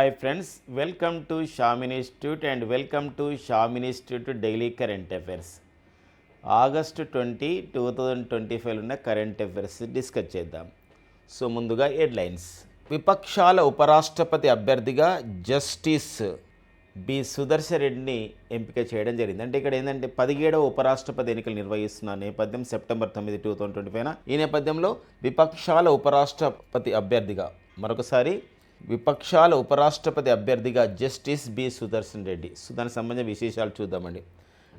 Hi friends, welcome to Shamin Institute and welcome to Shamin Institute Daily Current Affairs. August 2025 ఉన్న current affairs discuss చేద్దాం. So ముందుగా headlines. విపక్షాల ఉపరాష్ట్రపతి అభ్యర్థిగా justice B Sudarshan రెడ్డిని ఎంపిక చేయడం జరిగింది. అంటే ఇక్కడ ఏంటంటే 17వ ఉపరాష్ట్రపతి ఎన్నికలు నిర్వహిస్తున్న నేపథ్యం సెప్టెంబర్ 9, 2025. ఈ నేపథ్యంలో విపక్షాల ఉపరాష్ట్రపతి అభ్యర్థిగా మరొకసారి విపక్షాల ఉపరాష్ట్రపతి అభ్యర్థిగా justice B Sudarshan Reddy. So దానికి సంబంధించిన విశేషాలు చూద్దామండి.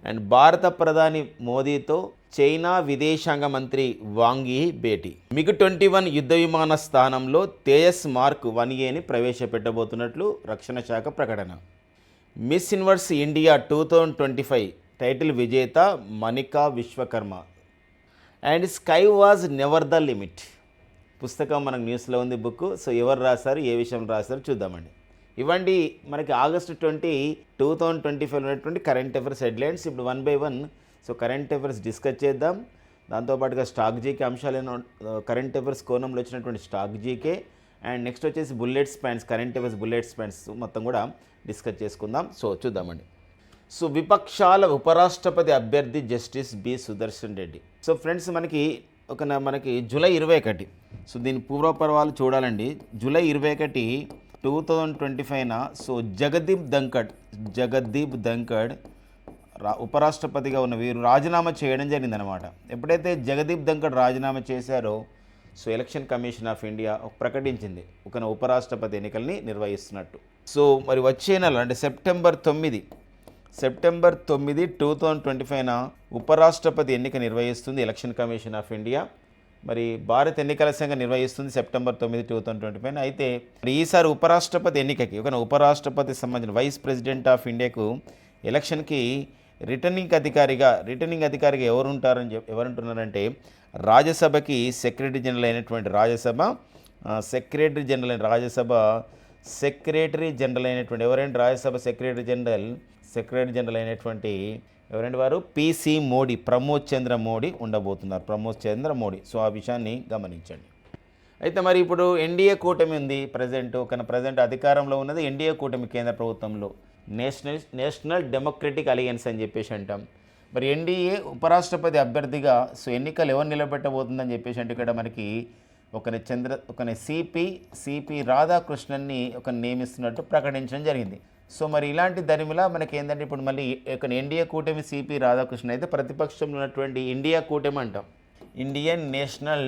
అండ్ భారత ప్రధాని మోదీతో చైనా విదేశాంగ మంత్రి వాంగ్ యీ భేటీ. MiG-21 యుద్ధ విమాన స్థానంలో తేజస్ మార్క్ 1Aని ప్రవేశపెట్టబోతున్నట్లు రక్షణ శాఖ ప్రకటన. మిస్ యూనివర్స్ ఇండియా 2025 టైటిల్ విజేత Manika Vishwakarma. And sky was never the limit పుస్తకం మనకు న్యూస్లో ఉంది బుక్. సో ఎవరు రాశారు, ఏ విషయం రాశారు చూద్దామండి. ఇవ్వండి మనకి ఆగస్టు 20, 2025 ఉన్నటువంటి కరెంట్ అఫైర్స్ హెడ్లైన్స్. ఇప్పుడు 1 by 1 so current affairs discuss చేద్దాం. దాంతోపాటుగా స్టాక్ జీకే అంశాలు కరెంట్ అఫైర్స్ కోణంలో వచ్చినటువంటి స్టాక్ జీకే అండ్ నెక్స్ట్ వచ్చేసి bullets points, current affairs bullets points మొత్తం కూడా డిస్కస్ చేసుకుందాం. సో చూద్దామండి. సో విపక్షాల ఉపరాష్ట్రపతి అభ్యర్థి justice B Sudarshan Reddy. So friends మనకి జూలై 21, సో దీని పూర్వపర్వాలు చూడాలండి. జూలై 21, 2025 సో జగదీప్ ధంకడ్ ఉపరాష్ట్రపతిగా ఉన్న వీరు రాజీనామా చేయడం జరిగిందనమాట. ఎప్పుడైతే జగదీప్ ధంకడ్ రాజీనామా చేశారో so election commission of India ప్రకటించింది ఒక ఉపరాష్ట్రపతి ఎన్నికల్ని నిర్వహిస్తున్నట్టు. సో మరి వచ్చే నెల అంటే సెప్టెంబర్ 9, 2025 ఉపరాష్ట్రపతి ఎన్నిక నిర్వహిస్తుంది ఎలక్షన్ కమిషన్ ఆఫ్ ఇండియా. మరి భారత ఎన్నికల సంఘం నిర్వహిస్తుంది సెప్టెంబర్ 9, 2025. అయితే ఈసారి ఉపరాష్ట్రపతి ఎన్నికకి ఒక ఉపరాష్ట్రపతి సంబంధించిన వైస్ ప్రెసిడెంట్ ఆఫ్ ఇండియాకు ఎలక్షన్కి రిటర్నింగ్ అధికారిగా ఎవరుంటున్నారంటే రాజ్యసభకి సెక్రటరీ జనరల్ అయినటువంటి సెక్రటరీ జనరల్ అయినటువంటి ఎవరంటే రాజ్యసభ సెక్రటరీ జనరల్ అయినటువంటి ఎవరంటే వారు పిసి మోడీ, ప్రమోద్ చంద్ర మోడీ ఉండబోతున్నారు. సో ఆ విషయాన్ని గమనించండి. అయితే మరి ఇప్పుడు ఎన్డీఏ కూటమి ఉంది ప్రజెంట్ అధికారంలో ఉన్నది ఎన్డీఏ కూటమి కేంద్ర ప్రభుత్వంలో నేషనల్ డెమోక్రటిక్ అలయన్స్ అని చెప్పేసి అంటాం. మరి ఎన్డీఏ ఉపరాష్ట్రపతి అభ్యర్థిగా సో ఎన్నికలు ఎవరు నిలబెట్టబోతుందని చెప్పేసి అంటే ఇక్కడ మనకి ఒకని సిపి రాధాకృష్ణన్ని నియమిస్తున్నట్టు ప్రకటించడం జరిగింది. సో మరి ఇలాంటి దరిమిలా మనకి ఏంటంటే ఇప్పుడు మళ్ళీ ఎన్డీఏ కూటమి సిపి రాధాకృష్ణ అయితే ప్రతిపక్షంలో ఉన్నటువంటి ఇండియా కూటమి అంటాం, Indian national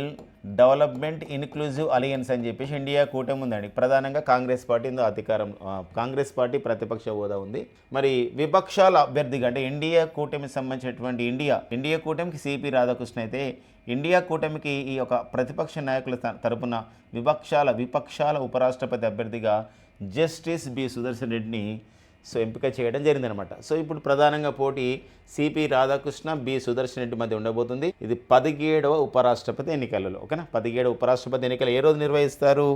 development inclusive alliance అని చెప్పేసి ఇండియా కూటమి ఉందండి. ప్రధానంగా కాంగ్రెస్ పార్టీ ప్రతిపక్ష హోదా ఉంది. మరి విపక్షాల అభ్యర్థిగా అంటే ఇండియా కూటమికి సంబంధించినటువంటి ఇండియా కూటమికి సిపి రాధాకృష్ణ అయితే ఇండియా కూటమికి ఈ యొక్క ప్రతిపక్ష నాయకుల తరపున విపక్షాల ఉపరాష్ట్రపతి అభ్యర్థిగా జస్టిస్ బి సుదర్శన్ రెడ్డిని సో ఎంపిక చేయడం జరిగిందనమాట. సో ఇప్పుడు ప్రధానంగా పోటీ సిపి రాధాకృష్ణ, బి సుదర్శన్ రెడ్డి మధ్య ఉండబోతుంది. ఇది 17వ ఉపరాష్ట్రపతి ఎన్నికలలో. ఓకేనా, 17వ ఉపరాష్ట్రపతి ఎన్నికలు ఏ రోజు నిర్వహిస్తారు?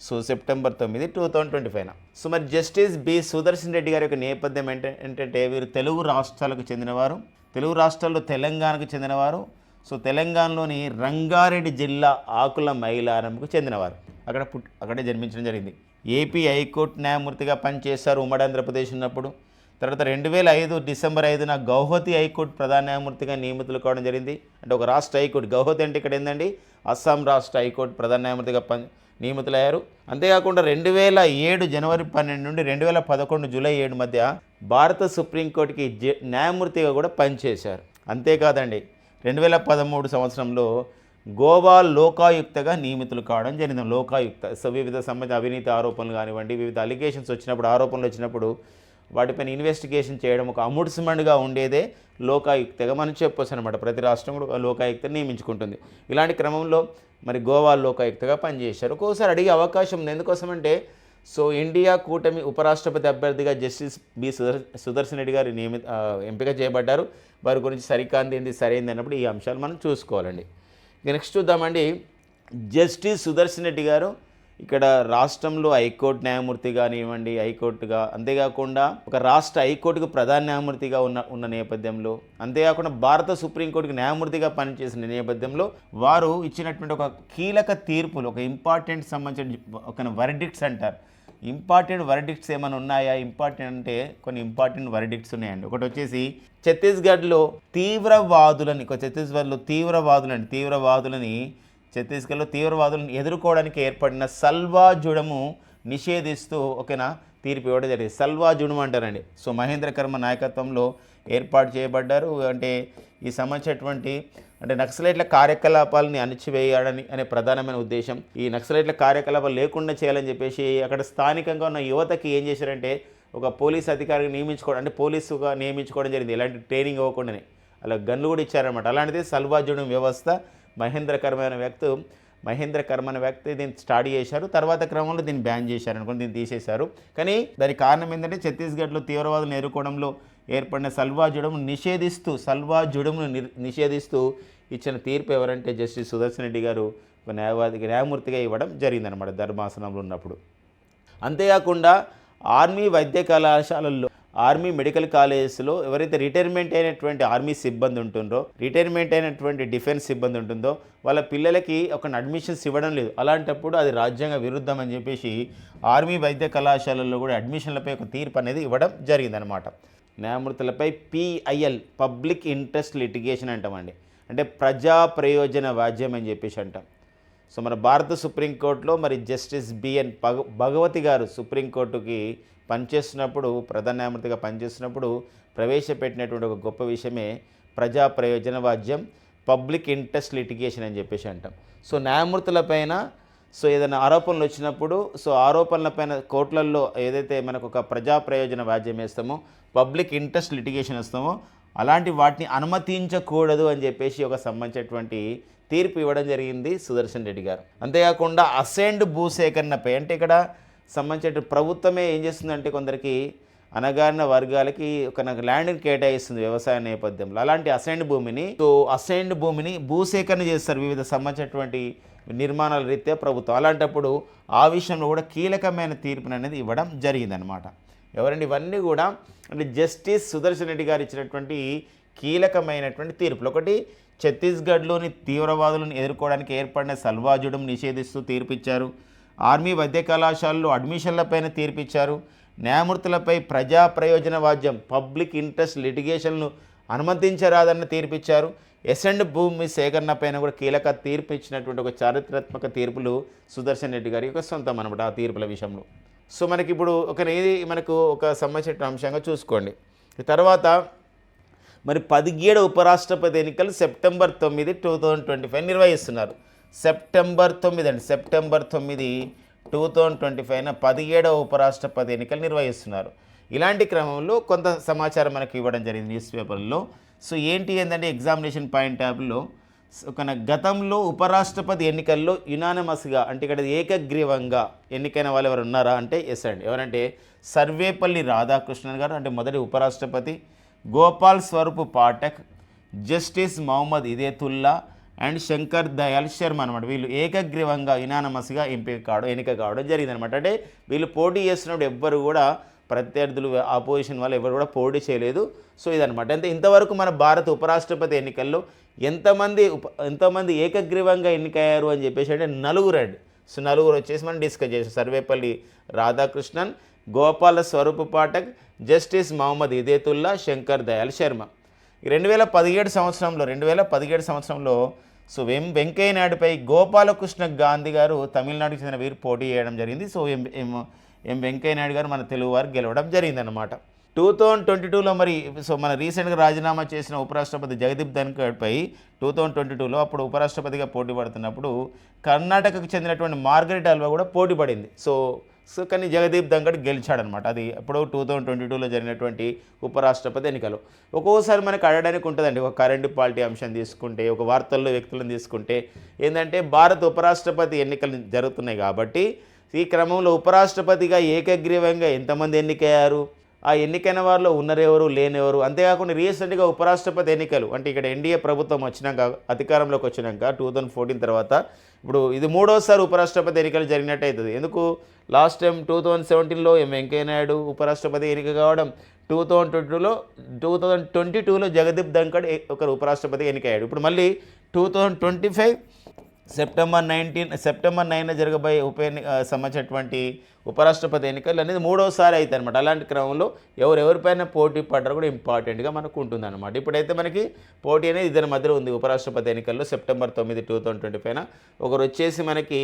So September 9, 2025. సో మరి జస్టిస్ బి సుదర్శన్ రెడ్డి గారి యొక్క నేపథ్యం ఏంటంటే వీరు తెలుగు రాష్ట్రాలకు చెందినవారు, తెలుగు రాష్ట్రాల్లో తెలంగాణకు చెందినవారు. సో తెలంగాణలోని రంగారెడ్డి జిల్లా ఆకుల మైలారంకు చెందినవారు. అక్కడే జన్మించడం జరిగింది. ఏపీ హైకోర్టు న్యాయమూర్తిగా పనిచేశారు ఉమ్మడి ఆంధ్రప్రదేశ్ ఉన్నప్పుడు. తర్వాత 2005 డిసెంబర్ 5న గౌహతి హైకోర్టు ప్రధాన న్యాయమూర్తిగా నియమితులు కావడం జరిగింది. అంటే ఒక రాష్ట్ర హైకోర్టు, గౌహతి అంటే ఇక్కడ ఏంటండి అస్సాం రాష్ట్ర హైకోర్టు ప్రధాన న్యాయమూర్తిగా నియమితులయ్యారు. అంతేకాకుండా 2007 జనవరి 12 నుండి 2011 జూలై 7 మధ్య భారత సుప్రీంకోర్టుకి న్యాయమూర్తిగా కూడా పనిచేశారు. అంతేకాదండి 2013 సంవత్సరంలో గోవా లోకాయుక్తగా నియమితులు కావడం జరిగింది. లోకాయుక్త సో వివిధ సంబంధించిన అవినీతి ఆరోపణలు కానివ్వండి, వివిధ అలిగేషన్స్ ఆరోపణలు వచ్చినప్పుడు వాటిపైన ఇన్వెస్టిగేషన్ చేయడం ఒక అముడ్స్మెంట్గా ఉండేదే లోకాయుక్తగా మనం చెప్పొచ్చు అనమాట. ప్రతి రాష్ట్రం కూడా లోకాయుక్త నియమించుకుంటుంది. ఇలాంటి క్రమంలో మరి గోవా లోకాయుక్తగా పనిచేశారు. ఒక్కోసారి అడిగే అవకాశం ఉంది. ఎందుకోసమంటే సో ఇండియా కూటమి ఉపరాష్ట్రపతి అభ్యర్థిగా జస్టిస్ బి సుదర్శన్ రెడ్డి గారు ఎంపిక చేయబడ్డారు. వారి గురించి సరికాంది ఏంది సరైంది అన్నప్పుడు ఈ అంశాలు మనం చూసుకోవాలండి. నెక్స్ట్ చూద్దామండి. జస్టిస్ సుదర్శన్ రెడ్డి గారు ఇక్కడ రాష్ట్రంలో హైకోర్టు న్యాయమూర్తి కానివ్వండి, హైకోర్టుగా అంతేకాకుండా ఒక రాష్ట్ర హైకోర్టుకు ప్రధాన న్యాయమూర్తిగా ఉన్న నేపథ్యంలో, అంతేకాకుండా భారత సుప్రీంకోర్టుకు న్యాయమూర్తిగా పనిచేసిన నేపథ్యంలో వారు ఇచ్చినటువంటి ఒక కీలక తీర్పులు, ఒక ఇంపార్టెంట్ సంబంధించిన ఒక వర్డిక్ట్స్ అంటారు. ఇంపార్టెంట్ వర్డిక్ట్స్ ఏమైనా ఉన్నాయా? ఇంపార్టెంట్ అంటే కొన్ని ఇంపార్టెంట్ వర్డిక్ట్స్ ఉన్నాయండి. ఒకటి వచ్చేసి ఛత్తీస్గఢ్లో తీవ్రవాదులను ఎదుర్కోవడానికి ఏర్పడిన సల్వా జుడము నిషేధిస్తూ ఓకేనా తీర్పు ఇవ్వడం జరిగింది. సల్వా జుడము అంటారండి. సో మహేంద్ర కర్మ నాయకత్వంలో ఏర్పాటు చేయబడ్డారు. అంటే ఈ సంబంధించినటువంటి అంటే నక్సలైట్ల కార్యకలాపాలని అణిచివేయాలని అనే ప్రధానమైన ఉద్దేశం. ఈ నక్సలైట్ల కార్యకలాపాలు లేకుండా చేయాలని చెప్పేసి అక్కడ స్థానికంగా ఉన్న యువతకి ఏం చేశారంటే ఒక పోలీస్ అధికారిని నియమించుకోవడం, అంటే పోలీసుగా నియమించుకోవడం జరిగింది. ఎలాంటి ట్రైనింగ్ ఇవ్వకుండానే అలా గన్లు కూడా ఇచ్చారనమాట. అలాంటిది సల్వా జుడమ్ వ్యవస్థ మహేంద్ర కర్మ అనే వ్యక్తి దీన్ని స్టార్ట్ చేశారు. తర్వాత క్రమంలో దీన్ని బ్యాన్ చేశారు అనుకోండి, దీన్ని తీసేశారు. కానీ దానికి కారణం ఏంటంటే ఛత్తీస్గఢ్లో తీవ్రవాదులను ఎదుర్కోవడంలో ఏర్పడిన సల్వా జుడమ్ను నిషేధిస్తూ ఇచ్చిన తీర్పు ఎవరంటే జస్టిస్ సుదర్శన్ రెడ్డి గారు ఒక న్యాయమూర్తిగా ఇవ్వడం జరిగిందనమాట ధర్మాసనంలో ఉన్నప్పుడు. అంతేకాకుండా ఆర్మీ వైద్య కళాశాలల్లో, ఆర్మీ మెడికల్ కాలేజెస్లో ఎవరైతే రిటైర్మెంట్ అయినటువంటి ఆర్మీ సిబ్బంది ఉంటుందో, రిటైర్మెంట్ అయినటువంటి డిఫెన్స్ సిబ్బంది ఉంటుందో వాళ్ళ పిల్లలకి ఒక అడ్మిషన్స్ ఇవ్వడం లేదు. అలాంటప్పుడు అది రాజ్యాంగ విరుద్ధం అని చెప్పేసి ఆర్మీ వైద్య కళాశాలల్లో కూడా అడ్మిషన్లపై ఒక తీర్పు అనేది ఇవ్వడం జరిగిందనమాట. న్యాయమూర్తులపై PIL పబ్లిక్ ఇంట్రెస్ట్ లిటిగేషన్ అంటామండి, అంటే ప్రజా ప్రయోజన వాజ్యం అని చెప్పేసి అంటాం. సో మన భారత సుప్రీంకోర్టులో మరి జస్టిస్ BN భగవతి గారు సుప్రీంకోర్టుకి పనిచేస్తున్నప్పుడు, ప్రధాన న్యాయమూర్తిగా పనిచేస్తున్నప్పుడు ప్రవేశపెట్టినటువంటి ఒక గొప్ప విషయమే ప్రజా ప్రయోజన వాజ్యం, పబ్లిక్ ఇంట్రెస్ట్ లిటిగేషన్ అని చెప్పేసి అంటాం. సో న్యాయమూర్తులపైన ఏదైనా ఆరోపణలు వచ్చినప్పుడు ఆరోపణలపైన కోర్టులలో ఏదైతే మనకు ఒక ప్రజా ప్రయోజన వాజ్యం వేస్తామో, పబ్లిక్ ఇంట్రెస్ట్ లిటిగేషన్ వస్తామో అలాంటి వాటిని అనుమతించకూడదు అని చెప్పేసి ఒక సంబంధించినటువంటి తీర్పు ఇవ్వడం జరిగింది సుదర్శన్ రెడ్డి గారు. అంతేకాకుండా అసైన్డ్ భూసేకరణపై, అంటే ఇక్కడ సంబంధించిన ప్రభుత్వమే ఏం చేస్తుందంటే కొందరికి అనగారిన వర్గాలకి ఒక ల్యాండ్ని కేటాయిస్తుంది వ్యవసాయ నేపథ్యంలో. అలాంటి అసైన్డ్ భూమిని భూసేకరణ చేస్తారు వివిధ సంబంధించినటువంటి నిర్మాణాల రీత్యా ప్రభుత్వం. అలాంటప్పుడు ఆ విషయంలో కూడా కీలకమైన తీర్పుని అనేది ఇవ్వడం జరిగిందనమాట. ఎవరండి ఇవన్నీ కూడా అంటే జస్టిస్ సుదర్శన్ రెడ్డి గారు ఇచ్చినటువంటి కీలకమైనటువంటి తీర్పులు. ఒకటి, ఛత్తీస్గఢ్లోని తీవ్రవాదులను ఎదుర్కోవడానికి ఏర్పడిన సల్వా జుడమ్ నిషేధిస్తూ తీర్పిచ్చారు. ఆర్మీ వైద్య కళాశాలలో అడ్మిషన్లపైన తీర్పిచ్చారు. న్యాయమూర్తులపై ప్రజా ప్రయోజన వాజ్యం, పబ్లిక్ ఇంట్రెస్ట్ లిటిగేషన్ను అనుమతించరాదన్న తీర్పిచ్చారు. ఎసెండ్ భూమి సేకరణ పైన కూడా కీలక తీర్పు ఇచ్చినటువంటి ఒక చారిత్రాత్మక తీర్పులు సుదర్శన్ రెడ్డి గారి యొక్క సొంతం అనమాట ఆ తీర్పుల విషయంలో. సో మనకి ఇప్పుడు మనకు ఒక సంబంధించిన అంశంగా చూసుకోండి. తర్వాత మరి 17వ ఉపరాష్ట్రపతి ఎన్నికలు సెప్టెంబర్ 9, 2025 నిర్వహిస్తున్నారు. సెప్టెంబర్ 9, 2025 17వ ఉపరాష్ట్రపతి ఎన్నికలు నిర్వహిస్తున్నారు. ఇలాంటి క్రమంలో కొంత సమాచారం మనకి ఇవ్వడం జరిగింది న్యూస్ పేపర్లో. సో ఏంటంటే ఎగ్జామినేషన్ పాయింట్ ట్యాబ్లో గతంలో ఉపరాష్ట్రపతి ఎన్నికల్లో యునానిమస్గా, అంటే ఇక్కడ ఏకగ్రీవంగా ఎన్నికైన వాళ్ళు ఎవరు ఉన్నారా అంటే ఎస్ అండి. ఎవరంటే సర్వేపల్లి రాధాకృష్ణన్ గారు, అంటే మొదటి ఉపరాష్ట్రపతి, గోపాల్ స్వరూప్ పాఠక్, జస్టిస్ మహమ్మద్ ఇదేతుల్లా అండ్ శంకర్ దయాల్ శర్మ అనమాట. వీళ్ళు ఏకగ్రీవంగా యునానిమస్గా ఎన్నిక కావడం జరిగిందనమాట. అంటే వీళ్ళు పోటీ చేస్తున్నప్పుడు ఎవ్వరు కూడా ప్రత్యర్థులు ఆపోజిషన్ వాళ్ళు ఎవరు కూడా పోటీ చేయలేదు. సో ఇదనమాట. అంటే ఇంతవరకు మన భారత ఉపరాష్ట్రపతి ఎన్నికల్లో ఎంతమంది ఏకగ్రీవంగా ఎన్నికయ్యారు అని చెప్పేసి అంటే నలుగురు. సో నలుగురు వచ్చేసి మనం డిస్కస్ చేసాం. సర్వేపల్లి రాధాకృష్ణన్, గోపాల స్వరూప్ పాఠక్, జస్టిస్ మహమ్మద్ ఇదేతుల్లా, శంకర్ దయాల్ శర్మ. 2017 సంవత్సరంలో సో వెంకయ్య నాయుడుపై గోపాలకృష్ణ గాంధీ గారు తమిళనాడుకు చెందిన వీరు పోటీ చేయడం జరిగింది. సో వెంకయ్య నాయుడు గారు మన తెలుగు వారు గెలవడం జరిగిందనమాట. 2022లో మన రీసెంట్గా రాజీనామా చేసిన ఉపరాష్ట్రపతి జగదీప్ ధన్ఖడ్పై 2022లో అప్పుడు ఉపరాష్ట్రపతిగా పోటీ పడుతున్నప్పుడు కర్ణాటకకు చెందినటువంటి మార్గరెట్ అల్వా కూడా పోటీ పడింది. సో కానీ జగదీప్ ధన్ఖడ్ గెలిచాడనమాట. అది అప్పుడు 2022లో జరిగినటువంటి ఉపరాష్ట్రపతి ఎన్నికలు. ఒక్కోసారి మనకు అడగడానికి ఉంటుందండి, ఒక కరెంట్ పాలిటీ అంశం తీసుకుంటే, ఒక వార్తల్లో వ్యక్తులను తీసుకుంటే ఏంటంటే భారత ఉపరాష్ట్రపతి ఎన్నికలు జరుగుతున్నాయి కాబట్టి ఈ క్రమంలో ఉపరాష్ట్రపతిగా ఏకగ్రీవంగా ఎంతమంది ఎన్నికయ్యారు, ఆ ఎన్నికైన వారిలో ఉన్నరెవరు లేనివరు. అంతేకాకుండా రీసెంట్గా ఉపరాష్ట్రపతి ఎన్నికలు అంటే ఇక్కడ ఎన్డీఏ ప్రభుత్వం వచ్చినాక, అధికారంలోకి వచ్చినాక 2014 తర్వాత ఇప్పుడు ఇది 3వసారి ఉపరాష్ట్రపతి ఎన్నికలు జరిగినట్టు అవుతుంది. ఎందుకు లాస్ట్ టైం 2017లో వెంకయ్య నాయుడు ఉపరాష్ట్రపతి ఎన్నిక కావడం, 2022లో జగదీప్ ధన్ఖడ్ ఒకరు ఉపరాష్ట్రపతి ఎన్నికయ్యాడు. ఇప్పుడు మళ్ళీ 2025 సెప్టెంబర్ 9 జరగబోయే సంబంధించినటువంటి ఉపరాష్ట్రపతి ఎన్నికలు అనేది మూడోసారి అవుతాయి అనమాట. అలాంటి క్రమంలో ఎవరెవరిపైన పోటీ పడ్డారు కూడా ఇంపార్టెంట్గా మనకు ఉంటుంది అనమాట. ఇప్పుడైతే మనకి పోటీ అనేది ఇద్దరి మధ్యలో ఉంది ఉపరాష్ట్రపతి ఎన్నికల్లో సెప్టెంబర్ 9, 2025. ఒకరు వచ్చేసి మనకి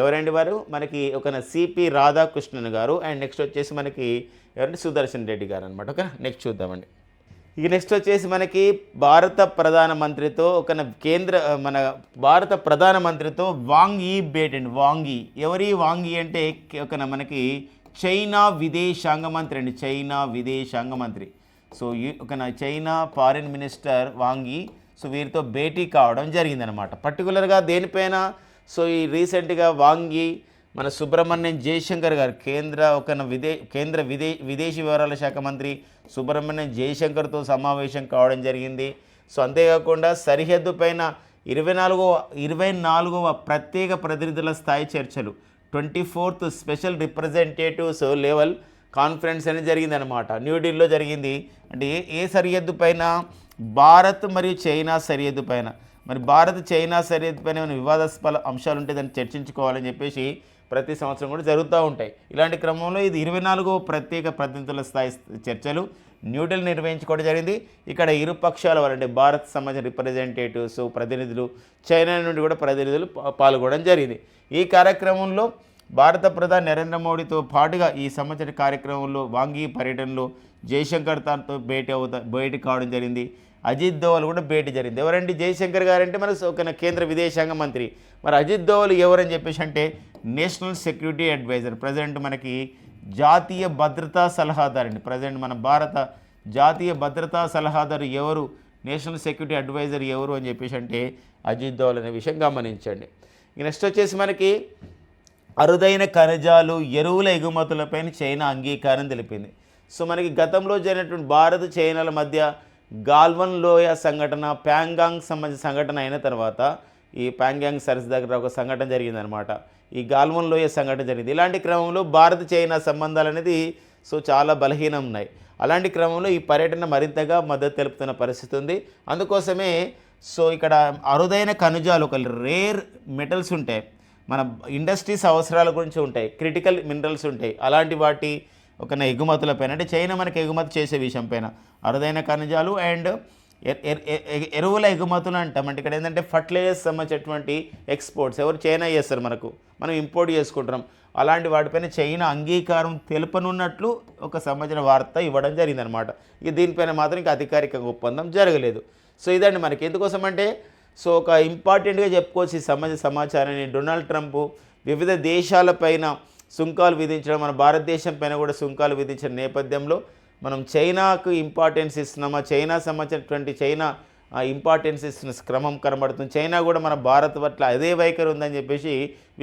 ఎవరండి వారు, మనకి ఒక సిపి రాధాకృష్ణన్ గారు, అండ్ నెక్స్ట్ వచ్చేసి మనకి ఎవరంటే సుదర్శన్ రెడ్డి గారు అనమాట. ఓకే, నెక్స్ట్ చూద్దామండి. ఇక నెక్స్ట్ వచ్చేసి మనకి భారత ప్రధానమంత్రితో మన భారత ప్రధానమంత్రితో వాంగ్ యీ భేటీ అండి. ఎవరి వాంగ్ యీ అంటే మనకి చైనా విదేశాంగ మంత్రి అండి, చైనా విదేశాంగ మంత్రి. సో చైనా ఫారిన్ మినిస్టర్ వాంగ్ యీ, సో వీరితో భేటీ కావడం జరిగిందనమాట. పర్టికులర్గా దేనిపైన, సో ఈ రీసెంట్గా వాంగ్ యీ మన సుబ్రహ్మణ్యం జయశంకర్ గారు కేంద్ర విదేశీ వ్యవహారాల శాఖ మంత్రి సుబ్రహ్మణ్యం జయశంకర్తో సమావేశం కావడం జరిగింది. సో అంతేకాకుండా సరిహద్దు పైన 24వ ప్రత్యేక ప్రతినిధుల స్థాయి చర్చలు 24th special representatives level conference అనేది జరిగిందనమాట, న్యూఢిల్లీలో జరిగింది. అంటే ఏ సరిహద్దు పైన, భారత్ మరియు చైనా సరిహద్దు పైన. మరి భారత్ చైనా సరిహద్దు పైన ఏమైనా వివాదాస్పద అంశాలు ఉంటే దాన్ని చర్చించుకోవాలని చెప్పేసి ప్రతి సంవత్సరం కూడా జరుగుతూ ఉంటాయి. ఇలాంటి క్రమంలో ఇది 24వ ప్రత్యేక ప్రతినిధుల స్థాయి చర్చలు న్యూఢిల్లీ నిర్వహించుకోవడం జరిగింది. ఇక్కడ ఇరు పక్షాల వారు అంటే భారత్ సంబంధించిన రిప్రజెంటేటివ్స్ ప్రతినిధులు, చైనా నుండి కూడా ప్రతినిధులు పాల్గొనడం జరిగింది. ఈ కార్యక్రమంలో భారత ప్రధాని నరేంద్ర మోడీతో పాటుగా ఈ సంబంధించిన కార్యక్రమంలో వాంగ్ యీ పర్యటనలో జయశంకర్ తాతో భేటీ కావడం జరిగింది. అజిత్ దోవల్ కూడా భేటీ జరిగింది. ఎవరండి జయశంకర్ గారంటే మన ఒక కేంద్ర విదేశాంగ మంత్రి. మరి అజిత్ దోవల్ ఎవరని చెప్పేసి అంటే నేషనల్ సెక్యూరిటీ అడ్వైజర్, ప్రజెంట్ మనకి జాతీయ భద్రతా సలహాదారు అండి. ప్రజెంట్ మన భారత జాతీయ భద్రతా సలహాదారు ఎవరు, నేషనల్ సెక్యూరిటీ అడ్వైజర్ ఎవరు అని చెప్పేసి అంటే అజిత్ దోవల్ అనే విషయం గమనించండి. నెక్స్ట్ వచ్చేసి మనకి అరుదైన ఖనిజాలు, ఎరువుల ఎగుమతులపైన చైనా అంగీకారం తెలిపింది. సో మనకి గతంలో జరిగినటువంటి భారత్ చైనాల మధ్య గాల్వన్ లోయ సంఘటన, ప్యాంగాంగ్ సంబంధించిన సంఘటన అయిన తర్వాత ఈ ప్యాంగాంగ్ సరస్సు దగ్గర ఒక సంఘటన జరిగిందనమాట. ఈ గాల్వన్ లోయ సంఘటన జరిగింది. ఇలాంటి క్రమంలో భారత్ చైనా సంబంధాలు అనేది సో చాలా బలహీనం ఉన్నాయి. అలాంటి క్రమంలో ఈ పర్యటన మరింతగా మద్దతు తెలుపుతున్న పరిస్థితి ఉంది. అందుకోసమే సో ఇక్కడ అరుదైన ఖనిజాలు, ఒక రేర్ మెటల్స్ ఉంటాయి, మన ఇండస్ట్రీస్ అవసరాల గురించి ఉంటాయి, క్రిటికల్ మినరల్స్ ఉంటాయి. అలాంటి వాటి ఒక ఎగుమతులపైన అంటే చైనా మనకి ఎగుమతి చేసే విషయం పైన అరుదైన ఖనిజాలు అండ్ ఎరువుల ఎగుమతులు అంటాం. అంటే ఇక్కడ ఏంటంటే ఫర్టిలైజర్స్ సంబంధించినటువంటి ఎక్స్పోర్ట్స్ ఎవరు చైనా చేస్తారు, మనం ఇంపోర్ట్ చేసుకుంటున్నాం. అలాంటి వాటిపైన చైనా అంగీకారం తెలుపనున్నట్లు ఒక సంబంధించిన వార్త ఇవ్వడం జరిగిందనమాట. ఇక దీనిపైన మాత్రం ఇంకా అధికారిక ఒప్పందం జరగలేదు. సో ఇదండి మనకి ఎందుకోసం అంటే సో ఒక ఇంపార్టెంట్గా చెప్పుకోవచ్చు ఈ సంబంధించిన సమాచారాన్ని. డొనాల్డ్ ట్రంప్ వివిధ దేశాలపైన సుంకాలు విధించడం, మన భారతదేశం పైన కూడా సుంకాలు విధించిన నేపథ్యంలో మనం చైనాకు ఇంపార్టెన్స్ ఇస్తున్నామా, చైనా సంబంధించినటువంటి చైనా ఇంపార్టెన్స్ ఇస్తున్న క్రమం కనబడుతుంది. చైనా కూడా మన భారత్ పట్ల అదే వైఖరి ఉందని చెప్పేసి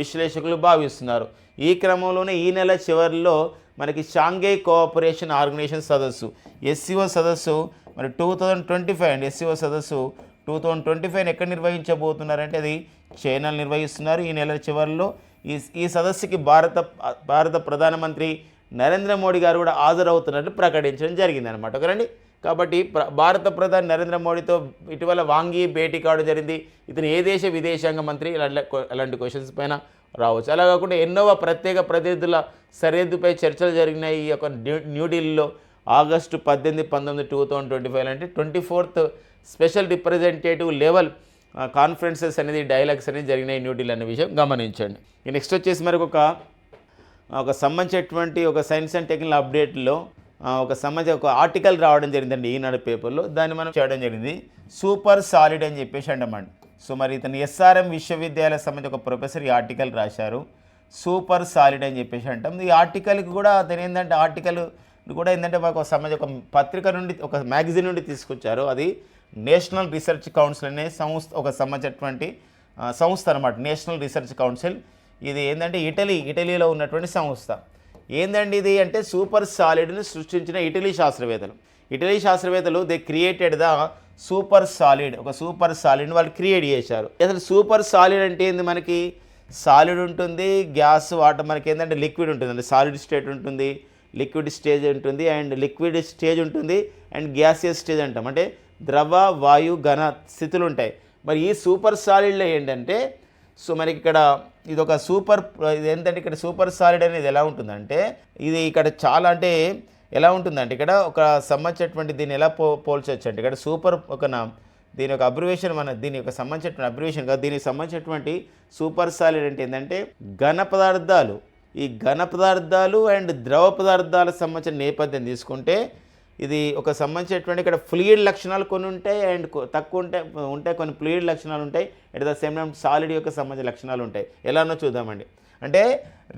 విశ్లేషకులు భావిస్తున్నారు. ఈ క్రమంలోనే ఈ నెల చివరిలో మనకి షాంఘై కోఆపరేషన్ ఆర్గనైజేషన్ సదస్సు SCO సదస్సు మరి 2025 అండి. SCO సదస్సు 2025 ఎక్కడ నిర్వహించబోతున్నారంటే అది చైనాలో నిర్వహిస్తున్నారు. ఈ నెల చివరిలో ఈ సదస్సుకి భారత ప్రధానమంత్రి నరేంద్ర మోడీ గారు కూడా హాజరవుతున్నట్లు ప్రకటించడం జరిగిందనమాట. ఒకరండి కాబట్టి భారత ప్రధాని నరేంద్ర మోడీతో ఇటీవల వాంగ్ యీ భేటీ కావడం జరిగింది. ఇతను ఏ దేశ విదేశాంగ మంత్రి, అలాంటి క్వశ్చన్స్ పైన రావచ్చు. అలా కాకుండా ఎన్నోవ ప్రత్యేక ప్రతినిధుల సరిహద్దుపై చర్చలు జరిగినాయి ఈ యొక్క న్యూఢిల్లీలో ఆగస్టు 18, 19, 2025 అంటే 24th special representative level conferences అనేది డైలాగ్స్ అనేది జరిగినాయి న్యూఢిల్లీ అనే విషయం గమనించండి. నెక్స్ట్ వచ్చేసి మనకు ఒక సంబంధించినటువంటి ఒక సైన్స్ అండ్ టెక్నికల్ అప్డేట్లో ఒక ఆర్టికల్ రావడం జరిగిందండి ఈనాడు పేపర్లో. దాన్ని మనం చేయడం జరిగింది. సూపర్ సాలిడ్ అని చెప్పేసి అంటామండి. సో మరి ఇతను SRM విశ్వవిద్యాలయ సంబంధించి ఒక ప్రొఫెసర్ ఈ ఆర్టికల్ రాశారు. సూపర్ సాలిడ్ అని చెప్పేసి అంటాం. ఈ ఆర్టికల్కి కూడా అతను ఏంటంటే ఆర్టికల్ కూడా ఏంటంటే మాకు ఒక పత్రిక నుండి ఒక మ్యాగజైన్ నుండి తీసుకొచ్చారు. అది నేషనల్ రీసెర్చ్ కౌన్సిల్ అనే సంస్థ, ఒక సంబంధించినటువంటి సంస్థ అనమాట. నేషనల్ రీసెర్చ్ కౌన్సిల్ ఇది ఏంటంటే ఇటలీలో ఉన్నటువంటి సంస్థ. ఏందండి ఇది అంటే సూపర్ సాలిడ్ని సృష్టించిన ఇటలీ శాస్త్రవేత్తలు they created the super solid. ఒక సూపర్ సాలిడ్ని వాళ్ళు క్రియేట్ చేశారు. అసలు సూపర్ సాలిడ్ అంటే ఏంది, మనకి సాలిడ్ ఉంటుంది, గ్యాస్, వాటర్, మనకి ఏంటంటే లిక్విడ్ ఉంటుంది, అంటే సాలిడ్ స్టేట్ ఉంటుంది, లిక్విడ్ స్టేజ్ ఉంటుంది, అండ్ లిక్విడ్ స్టేజ్ ఉంటుంది, అండ్ గ్యాసియస్ స్టేజ్ అంటాం. అంటే ద్రవ, వాయు, ఘన స్థితులు ఉంటాయి. మరి ఈ సూపర్ సాలిడ్లో ఏంటంటే సో మనకి ఇక్కడ ఇది ఒక సూపర్, ఇది ఏంటంటే ఇక్కడ సూపర్ సాలిడ్ అనేది ఎలా ఉంటుందంటే ఇది ఇక్కడ చాలా అంటే ఎలా ఉంటుందంటే ఇక్కడ ఒక సంబంధించినటువంటి దీన్ని ఎలా పోల్చొచ్చు అంటే ఇక్కడ సూపర్ దీని యొక్క అబ్రివేషన్ దీని యొక్క సంబంధించినటువంటి అబ్రివేషన్ కాదు, దీనికి సంబంధించినటువంటి సూపర్ సాలిడ్ అంటే ఏంటంటే ఘన పదార్థాలు, ఈ ఘన పదార్థాలు అండ్ ద్రవ పదార్థాలకు సంబంధించిన నేపథ్యం తీసుకుంటే ఇది ఒక సంబంధించినటువంటి ఇక్కడ ఫ్లూయిడ్ లక్షణాలు కొన్ని ఉంటాయి అండ్ తక్కువ ఉంటాయి కొన్ని ఫ్లూయిడ్ లక్షణాలు ఉంటాయి. At the same time solid యొక్క సంబంధించిన లక్షణాలు ఉంటాయి. ఎలానో చూద్దామండి. అంటే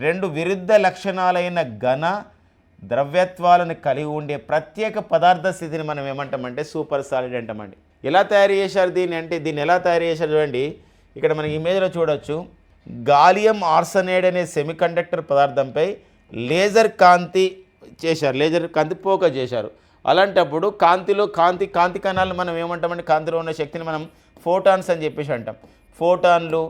రెండు విరుద్ధ లక్షణాలైన ఘన ద్రవ్యత్వాలను కలిగి ఉండే ప్రత్యేక పదార్థ స్థితిని మనం ఏమంటామంటే సూపర్ సాలిడ్ అంటామండి. ఎలా తయారు చేశారు దీన్ని అంటే దీన్ని ఎలా తయారు చేశారు చూడండి. ఇక్కడ మనకి ఇమేజ్లో చూడొచ్చు. గాలియం ఆర్సనైడ్ అనే సెమీకండక్టర్ పదార్థంపై లేజర్ కాంతి చేశారు, లేజర్ కాంతి ఫోకస్ చేశారు. అలాంటప్పుడు కాంతి కణాలను మనం ఏమంటామంటే కాంతిలో ఉన్న శక్తిని మనం ఫోటాన్స్ అని చెప్పేసి అంటాం. ఫోటాన్లు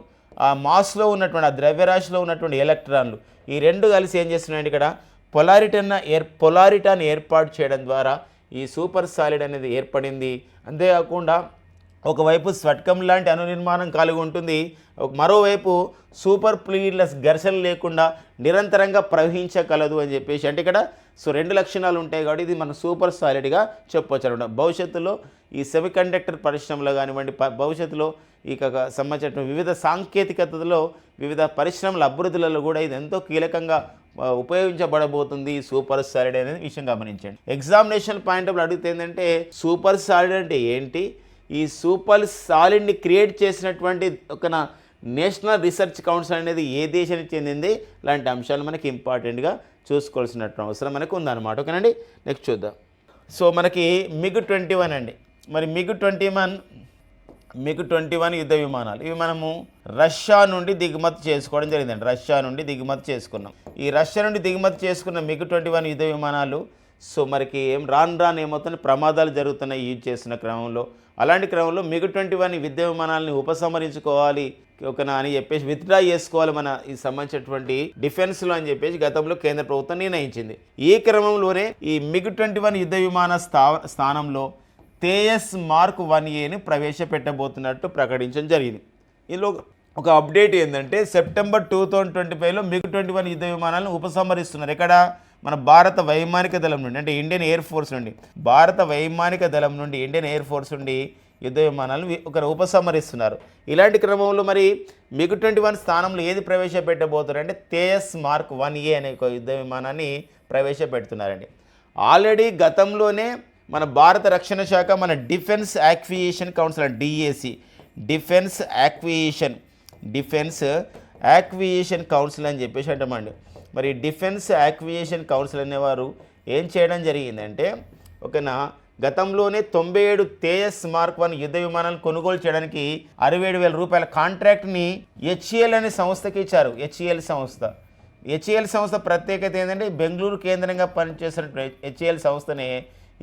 ఆ మాస్లో ఉన్నటువంటి ఆ ద్రవ్యరాశిలో ఉన్నటువంటి ఎలక్ట్రాన్లు ఈ రెండు కలిసి ఏం చేస్తున్నాయండి ఇక్కడ పొలారిటాన్ని ఏర్పాటు చేయడం ద్వారా ఈ సూపర్ సాలిడ్ అనేది ఏర్పడింది. అంతేకాకుండా ఒకవైపు స్ఫటికం లాంటి అనునిర్మాణం కలిగి ఉంటుంది, మరోవైపు సూపర్ ఫ్లూయిడ్లెస్ ఘర్షణ లేకుండా నిరంతరంగా ప్రవహించగలదు అని చెప్పేసి అంటే ఇక్కడ రెండు లక్షణాలు ఉంటాయి కాబట్టి ఇది మన సూపర్ సాలిడ్గా చెప్పవచ్చు అనమాట. భవిష్యత్తులో ఈ సెమీకండక్టర్ పరిశ్రమలో కానివ్వండి, భవిష్యత్తులో ఇక సంబంధించిన వివిధ సాంకేతికతలో వివిధ పరిశ్రమల అభివృద్ధులలో కూడా ఇది ఎంతో కీలకంగా ఉపయోగించబడబోతుంది ఈ సూపర్ సాలిడ్ అనే విషయం గమనించండి. ఎగ్జామినేషన్ పాయింట్ ఆఫ్ అడిగితే ఏంటంటే సూపర్ సాలిడ్ అంటే ఏంటి, ఈ సూపర్ సాలిడ్ని క్రియేట్ చేసినటువంటి ఒక నేషనల్ రీసెర్చ్ కౌన్సిల్ అనేది ఏ దేశానికి చెందింది, ఇలాంటి అంశాలు మనకి ఇంపార్టెంట్గా చూసుకోవాల్సినటువంటి అవసరం మనకు ఉందన్నమాట. ఓకేనండి, నెక్స్ట్ చూద్దాం. సో మనకి MiG-21 అండి. మరి MiG-21 యుద్ధ విమానాలు ఇవి మనము రష్యా నుండి దిగుమతి చేసుకోవడం జరిగిందండి. రష్యా నుండి దిగుమతి చేసుకున్నాం. ఈ రష్యా నుండి దిగుమతి చేసుకున్న MiG-21 యుద్ధ విమానాలు సో మనకి రాను ఏమవుతుంది ప్రమాదాలు జరుగుతున్నాయి యూజ్ చేసిన క్రమంలో. అలాంటి క్రమంలో MiG-21 యుద్ధ విమానాలని ఉపసంహరించుకోవాలి అని చెప్పేసి విత్డ్రా చేసుకోవాలి మన ఈ సంబంధించినటువంటి డిఫెన్స్లో అని చెప్పేసి గతంలో కేంద్ర ప్రభుత్వం నిర్ణయించింది. ఈ క్రమంలోనే ఈ MiG-21 యుద్ధ విమాన స్థానంలో తేజస్ మార్క్ 1Aని ప్రవేశపెట్టబోతున్నట్టు ప్రకటించడం జరిగింది. ఇందులో ఒక అప్డేట్ ఏంటంటే సెప్టెంబర్ 2025లో MiG-21 యుద్ధ విమానాలను ఉపసంహరిస్తున్నారు. ఎక్కడ మన భారత వైమానిక దళం నుండి అంటే ఇండియన్ ఎయిర్ ఫోర్స్ నుండి ఇండియన్ ఎయిర్ ఫోర్స్ నుండి యుద్ధ విమానాలను ఉపసంహరిస్తున్నారు. ఇలాంటి క్రమంలో మరి MiG-21 స్థానంలో ఏది ప్రవేశపెట్టబోతున్నారు అంటే తేజస్ మార్క్ 1A అనే ఒక యుద్ధ విమానాన్ని ప్రవేశపెడుతున్నారండి. ఆల్రెడీ గతంలోనే మన భారత రక్షణ శాఖ మన defence acquisition council DAC defence acquisition council అని చెప్పేసి అంటామండి. మరి డిఫెన్స్ యాక్విజిషన్ కౌన్సిల్ అనేవారు ఏం చేయడం జరిగిందంటే గతంలోనే 97 తేజస్ మార్క్ 1 యుద్ధ విమానాలను కొనుగోలు చేయడానికి 67,000 రూపాయల కాంట్రాక్ట్ని HAL అనే సంస్థకి ఇచ్చారు. HAL సంస్థ ప్రత్యేకత ఏంటంటే బెంగళూరు కేంద్రంగా పనిచేసిన HAL సంస్థనే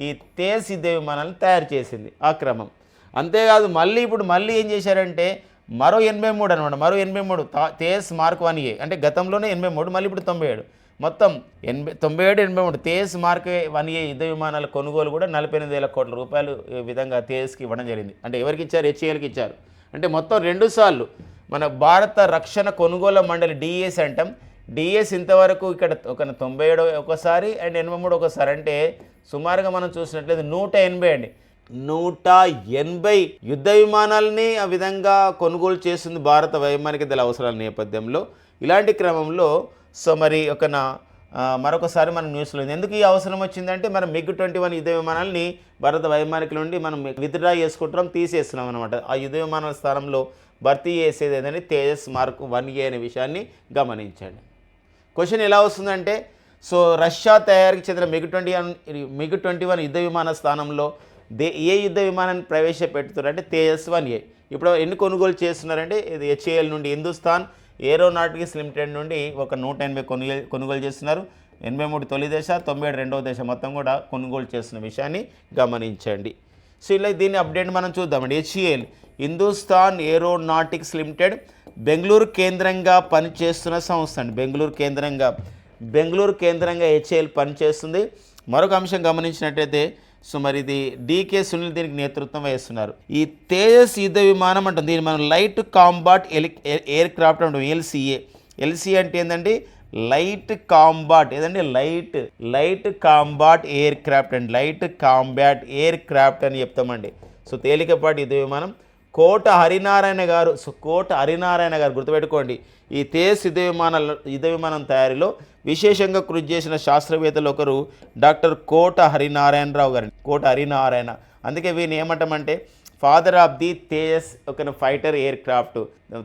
ఈ తేజస్ యుద్ధ విమానాలను తయారు చేసింది ఆ క్రమం. అంతేకాదు ఇప్పుడు ఏం చేశారంటే మరో 83 అనమాట. మరో 83 తేజస్ మార్క్ 1A అంటే గతంలోనే 83 మళ్ళీ ఇప్పుడు 97 మొత్తం 97 83 తేజస్ మార్క్ 1A యుద్ధ విమానాల కొనుగోలు కూడా 48,000 కోట్ల రూపాయలు ఈ విధంగా తేజస్కి ఇవ్వడం జరిగింది. అంటే ఎవరికి ఇచ్చారు? HALకి ఇచ్చారు. అంటే మొత్తం 2 సార్లు మన భారత రక్షణ కొనుగోలు మండలి DAC అంటాం. DAC ఇంతవరకు ఇక్కడ 97 ఒకసారి అండ్ 83 ఒకసారి అంటే సుమారుగా మనం చూసినట్లయితే 180 అండి. 180 యుద్ధ విమానాలని ఆ విధంగా కొనుగోలు చేస్తుంది భారత వైమానిక దళ అవసరాల నేపథ్యంలో. ఇలాంటి క్రమంలో సో మరి మరొకసారి మనం న్యూస్లో ఎందుకు ఈ అవసరం వచ్చిందంటే మనం MiG-21 యుద్ధ విమానాలని భారత వైమానికుల నుండి మనం విత్డ్రా చేసుకుంటున్నాం, తీసేస్తున్నాం అనమాట. ఆ యుద్ధ విమానాల స్థానంలో భర్తీ చేసేది ఏంటంటే తేజస్ మార్క్ 1A అనే విషయాన్ని గమనించండి. క్వశ్చన్ ఎలా వస్తుందంటే సో రష్యా తయారీకి చెందిన MiG-21 యుద్ధ విమాన స్థానంలో ఏ యుద్ధ విమానాన్ని ప్రవేశపెడుతున్నారంటే తేజస్ 1A. ఇప్పుడు ఎన్ని కొనుగోలు చేస్తున్నారంటే ఇది HAL నుండి హిందుస్థాన్ ఏరోనాటిక్స్ లిమిటెడ్ నుండి 180 కొనుగోలు చేస్తున్నారు. 83 తొలి దశ, 97 రెండవ దశ మొత్తం కూడా కొనుగోలు చేస్తున్న విషయాన్ని గమనించండి. సో ఇలా దీన్ని అప్డేట్ మనం చూద్దామండి. HAL Hindustan aeronautics limited Bengaluru కేంద్రంగా పనిచేస్తున్న సంస్థ అండి. బెంగళూరు కేంద్రంగా HAL పనిచేస్తుంది. మరొక అంశం గమనించినట్టయితే సో మరి ఇది డీకే సునీల్ దీనికి నేతృత్వం వహిస్తున్నారు. ఈ తేజస్ యుద్ధ విమానం అంటాం, దీన్ని మనం లైట్ కాంబాట్ ఎయిర్ క్రాఫ్ట్ అంటాం, ఎల్సిఏ. ఎల్సిఏ అంటే ఏంటంటే లైట్ కాంబాట్, ఏదండి లైట్ కాంబాట్ ఎయిర్ క్రాఫ్ట్ అండి, లైట్ కాంబాట్ ఎయిర్ క్రాఫ్ట్ అని చెప్తామండి. సో తేలికపాటి యుద్ధ విమానం కోట హరినారాయణ గారు. సో కోట హరినారాయణ గారు గుర్తుపెట్టుకోండి. ఈ తేజస్ యుద్ధ విమానం తయారీలో విశేషంగా కృషి చేసిన శాస్త్రవేత్తలు ఒకరు డాక్టర్ కోట హరినారాయణరావు గారు. కోట హరినారాయణ, అందుకే వీరిని ఏమంటామంటే ఫాదర్ ఆఫ్ ది తేజస్ ఒక ఫైటర్ ఎయిర్ క్రాఫ్ట్.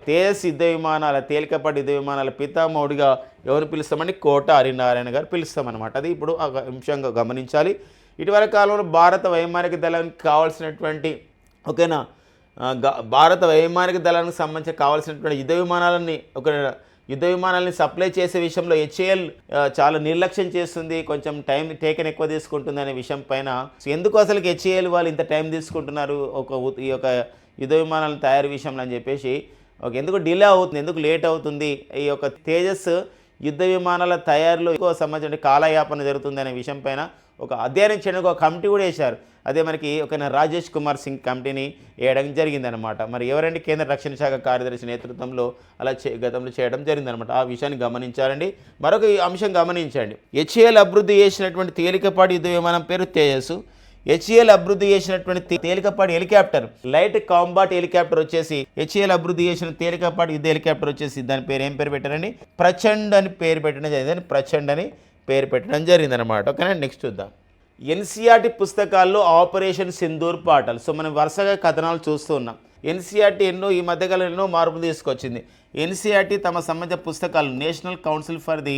తేజస్ యుద్ధ విమానాల, తేలికపాటి యుద్ధ విమానాల పితామహుడిగా ఎవరు పిలుస్తామండి? కోట హరినారాయణ గారు పిలుస్తామన్నమాట. అది ఇప్పుడు ఆ అంశంగా గమనించాలి. ఇటీవల కాలంలో భారత వైమానిక దళానికి కావాల్సినటువంటి ఓకేనా భారత వైమానిక దళానికి సంబంధించి కావాల్సినటువంటి యుద్ధ విమానాలని సప్లై చేసే విషయంలో హెచ్ఏఎల్ చాలా నిర్లక్ష్యం చేస్తుంది, కొంచెం టైం టేకన్ ఎక్కువ తీసుకుంటుంది అనే విషయం పైన ఎందుకు అసలు హెచ్ఏఎల్ వాళ్ళు ఇంత టైం తీసుకుంటున్నారు ఈ యొక్క యుద్ధ విమానాల తయారీ విషయంలో అని చెప్పేసి ఎందుకు డిలే అవుతుంది, ఎందుకు లేట్ అవుతుంది, ఈ యొక్క తేజస్ యుద్ధ విమానాల తయారీలో ఎక్కువ సంబంధించిన కాలయాపన జరుగుతుంది అనే విషయం పైన ఒక అధ్యయనం చేయడానికి ఒక కమిటీ కూడా వేశారు. అదే మనకి ఒక రాజేష్ కుమార్ సింగ్ కమిటీని వేయడం జరిగిందనమాట. మరి ఎవరండి? కేంద్ర రక్షణ శాఖ కార్యదర్శి నేతృత్వంలో అలా గతంలో చేయడం జరిగిందనమాట. ఆ విషయాన్ని గమనించాలండి. మరొక అంశం గమనించండి. హెచ్ఏఎల్ అభివృద్ధి చేసినటువంటి తేలికపాటి యుద్ధ విమానం పేరు తేజస్. హెచ్ఏఎల్ అభివృద్ధి చేసినటువంటి తేలికపాటి హెలికాప్టర్ లైట్ కాంబాట్ హెలికాప్టర్ వచ్చేసి హెచ్ఏఎల్ అభివృద్ధి చేసిన తేలికపాటి యుద్ధ హెలికాప్టర్ వచ్చేసి దాని పేరు ఏం పేరు పెట్టారండి? ప్రచండ్ అని పేరు పెట్టడం జరిగింది. ప్రచండ్ అని పేరు పెట్టడం జరిగిందనమాట. ఓకేనా, నెక్స్ట్ చూద్దాం. ఎన్సీఆర్టీ పుస్తకాల్లో ఆపరేషన్ సింధూర్ పాఠాలు. సో మనం వరుసగా కథనాలు చూస్తూ ఉన్నాం. ఎన్సీఆర్టీ ఈ మధ్యకాలంలో ఎన్నో మార్పులు తీసుకొచ్చింది. ఎన్సీఆర్టీ తమ సంబంధించిన పుస్తకాలు national council for the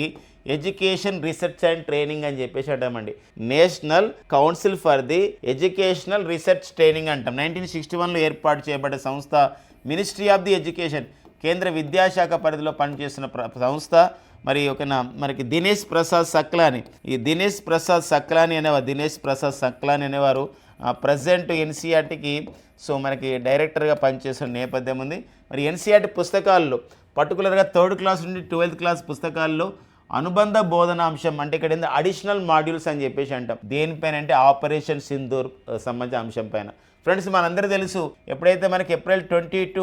education research and training అని చెప్పేసి అంటామండి. National council for the educational research training అంటాం. 1961లో ఏర్పాటు చేయబడ్డ సంస్థ మినిస్ట్రీ ఆఫ్ ది ఎడ్యుకేషన్, కేంద్ర విద్యాశాఖ పరిధిలో పనిచేస్తున్న సంస్థ. మనకి దినేష్ ప్రసాద్ సక్లాని, ఈ దినేష్ ప్రసాద్ సక్లాని అనేవారు ప్రజెంట్ ఎన్సీఆర్టీకి మనకి డైరెక్టర్గా పనిచేసిన నేపథ్యం ఉంది. మరి ఎన్సీఆర్టీ పుస్తకాల్లో పర్టికులర్గా 3rd క్లాస్ నుండి 12th క్లాస్ పుస్తకాల్లో అనుబంధ బోధనాంశం అంటే ఇక్కడ ఏంది అడిషనల్ మాడ్యూల్స్ అని చెప్పేసి అంటాం. దేనిపైన అంటే ఆపరేషన్ సింధూర్ సంబంధించిన అంశం పైన. ఫ్రెండ్స్, మనందరూ తెలుసు ఎప్పుడైతే మనకి ఏప్రిల్ 22,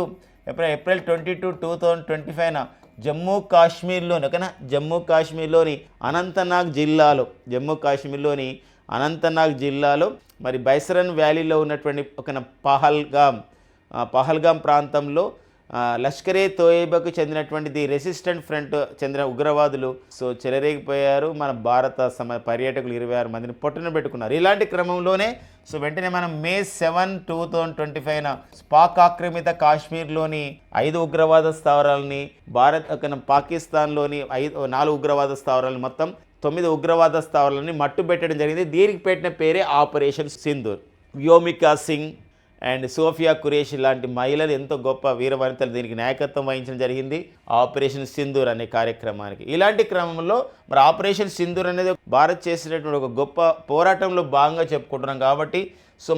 2025 జమ్మూ కాశ్మీర్లోని అనంతనాగ్ జిల్లాలో మరి బైసరన్ వ్యాలీలో ఉన్నటువంటి పహల్గాం ప్రాంతంలో లష్కరే తోయిబాకు చెందినటువంటి ది రెసిస్టెంట్ ఫ్రంట్ చెందిన ఉగ్రవాదులు చెలరేగిపోయారు. మన భారత పర్యాటకులు 26 మందిని పొట్టన పెట్టుకున్నారు. ఇలాంటి క్రమంలోనే వెంటనే మనం May 7, 2025 పాక్ ఆక్రమిత కాశ్మీర్లోని 5 ఉగ్రవాద స్థావరాలని, పాకిస్తాన్లోని 4 ఉగ్రవాద స్థావరాలని, మొత్తం 9 ఉగ్రవాద స్థావరాలని మట్టుబెట్టడం జరిగింది. దీనికి పెట్టిన పేరే ఆపరేషన్ సింధూర్. వ్యోమికా సింగ్ అండ్ సోఫియా ఖురేషి లాంటి మహిళలు ఎంతో గొప్ప వీరవనితలు దీనికి నాయకత్వం వహించడం జరిగింది ఆపరేషన్ సింధూర్ అనే కార్యక్రమానికి. ఇలాంటి క్రమంలో మరి ఆపరేషన్ సింధూర్ అనేది భారత్ చేసినటువంటి ఒక గొప్ప పోరాటంలో భాగంగా చెప్పుకుంటున్నాం కాబట్టి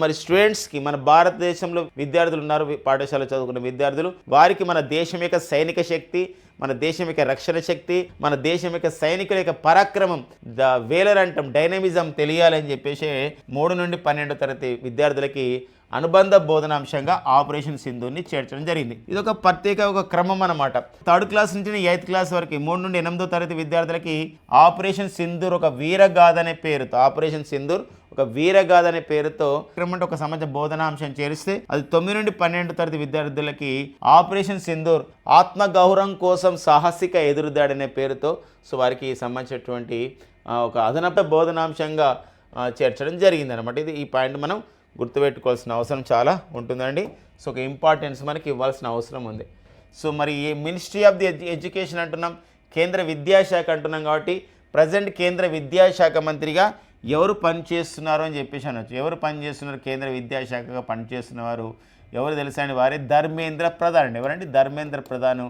మరి స్టూడెంట్స్కి, మన భారతదేశంలో విద్యార్థులు ఉన్నారు, పాఠశాల చదువుకున్న విద్యార్థులు, వారికి మన దేశం యొక్క సైనిక శక్తి, మన దేశం యొక్క రక్షణ శక్తి, మన దేశం యొక్క సైనికుల యొక్క పరాక్రమం, వేలర్ అంటాం, డైనమిజం తెలియాలని చెప్పేసి 3 నుండి 12వ తరగతి విద్యార్థులకి అనుబంధ బోధనాంశంగా ఆపరేషన్ సింధూర్ని చేర్చడం జరిగింది. ఇది ఒక క్రమం అన్నమాట. 3rd క్లాస్ నుంచి 8th క్లాస్ వరకు 3 నుండి 8వ తరగతి విద్యార్థులకి ఆపరేషన్ సింధూర్ ఒక వీరగాథ అనే పేరుతో ఒక సంబంధించిన బోధనాంశం చేరిస్తే అది 9 నుండి 12వ తరగతి విద్యార్థులకి ఆపరేషన్ సింధూర్ ఆత్మగౌరవం కోసం సాహసిక ఎదురుదాడి అనే పేరుతో వారికి సంబంధించినటువంటి ఒక అదనపు బోధనాంశంగా చేర్చడం జరిగింది అనమాట. ఈ పాయింట్ మనం గుర్తుపెట్టుకోవాల్సిన అవసరం చాలా ఉంటుందండి. ఒక ఇంపార్టెన్స్ మనకి ఇవ్వాల్సిన అవసరం ఉంది. మరి ఈ మినిస్ట్రీ ఆఫ్ ది ఎడ్యుకేషన్ అంటున్నాం, కేంద్ర విద్యాశాఖ అంటున్నాం కాబట్టి ప్రజెంట్ కేంద్ర విద్యాశాఖ మంత్రిగా ఎవరు పనిచేస్తున్నారు అని చెప్పేసి అనొచ్చు. ఎవరు పనిచేస్తున్నారు కేంద్ర విద్యాశాఖగా పనిచేస్తున్నవారు ఎవరు తెలుసా అండి? వారే ధర్మేంద్ర ప్రధాన్ అండి. ఎవరండి? ధర్మేంద్ర ప్రధాన్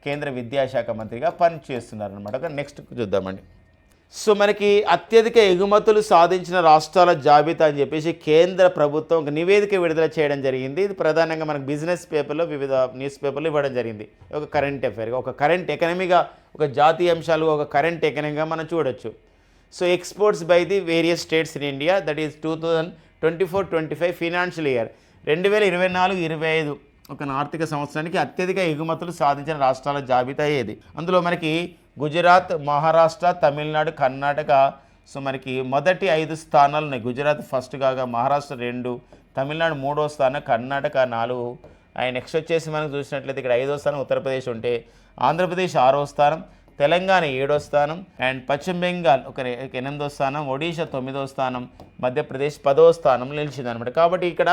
కేంద్ర విద్యాశాఖ మంత్రిగా పనిచేస్తున్నారు అనమాట. నెక్స్ట్ చూద్దామండి. మనకి అత్యధిక ఎగుమతులు సాధించిన రాష్ట్రాల జాబితా అని చెప్పేసి కేంద్ర ప్రభుత్వం ఒక నివేదిక విడుదల చేయడం జరిగింది. ఇది ప్రధానంగా మనకు బిజినెస్ పేపర్లో, వివిధ న్యూస్ పేపర్లో ఇవ్వడం జరిగింది. ఒక కరెంట్ అఫైర్గా, ఒక కరెంట్ ఎకనమీగా, ఒక జాతీయ అంశాలు, ఒక కరెంట్ ఎకనమీగా మనం చూడొచ్చు. Exports by the various states in India, that is 24-25 financial year 2024-25 ఒక ఆర్థిక సంవత్సరానికి అత్యధిక ఎగుమతులు సాధించిన రాష్ట్రాల జాబితా ఏది? అందులో మనకి గుజరాత్, మహారాష్ట్ర, తమిళనాడు, కర్ణాటక సో మనకి మొదటి 5 స్థానాలు ఉన్నాయి. గుజరాత్ ఫస్ట్ కాగా, మహారాష్ట్ర 2, తమిళనాడు 3వ స్థానం, కర్ణాటక 4. నెక్స్ట్ వచ్చేసి మనం చూసినట్లయితే ఇక్కడ 5వ స్థానం ఉత్తరప్రదేశ్ ఉంటే, ఆంధ్రప్రదేశ్ 6వ స్థానం, తెలంగాణ 7వ స్థానం అండ్ పశ్చిమ బెంగాల్ ఒక 8వ స్థానం, ఒడిషా 9వ స్థానం, మధ్యప్రదేశ్ 10వ స్థానం నిలిచింది అనమాట. కాబట్టి ఇక్కడ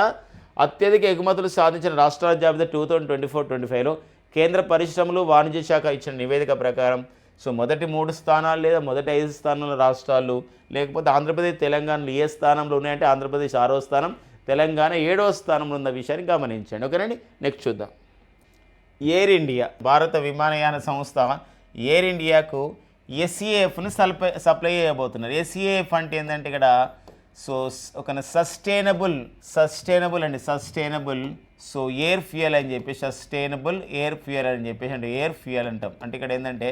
అత్యధిక ఎగుమతులు సాధించిన రాష్ట్రాల జాబితా 2024-25లో కేంద్ర పరిశ్రమలు వాణిజ్య శాఖ ఇచ్చిన నివేదిక ప్రకారం సో మొదటి 3 స్థానాలు లేదా మొదటి 5 స్థానాల రాష్ట్రాలు, లేకపోతే ఆంధ్రప్రదేశ్, తెలంగాణలో ఏ స్థానంలో ఉన్నాయంటే ఆంధ్రప్రదేశ్ 6వ స్థానం, తెలంగాణ 7వ స్థానంలో ఉన్న విషయాన్ని గమనించండి. ఓకేనండి. నెక్స్ట్ చూద్దాం. ఎయిర్ ఇండియా, భారత విమానయాన సంస్థ ఎయిర్ ఇండియాకు ఎస్ఏఎఫ్ను సప్లై చేయబోతున్నారు. ఎస్ఏఎఫ్ అంటే ఏంటంటే ఇక్కడ సో ఒక సస్టైనబుల్ సో ఎయిర్ ఫ్యూయల్ అని చెప్పి, సస్టైనబుల్ ఎయిర్ ఫ్యూయల్ అని చెప్పేసి అంటే ఎయిర్ ఫ్యూయల్ అంటాం. అంటే ఇక్కడ ఏంటంటే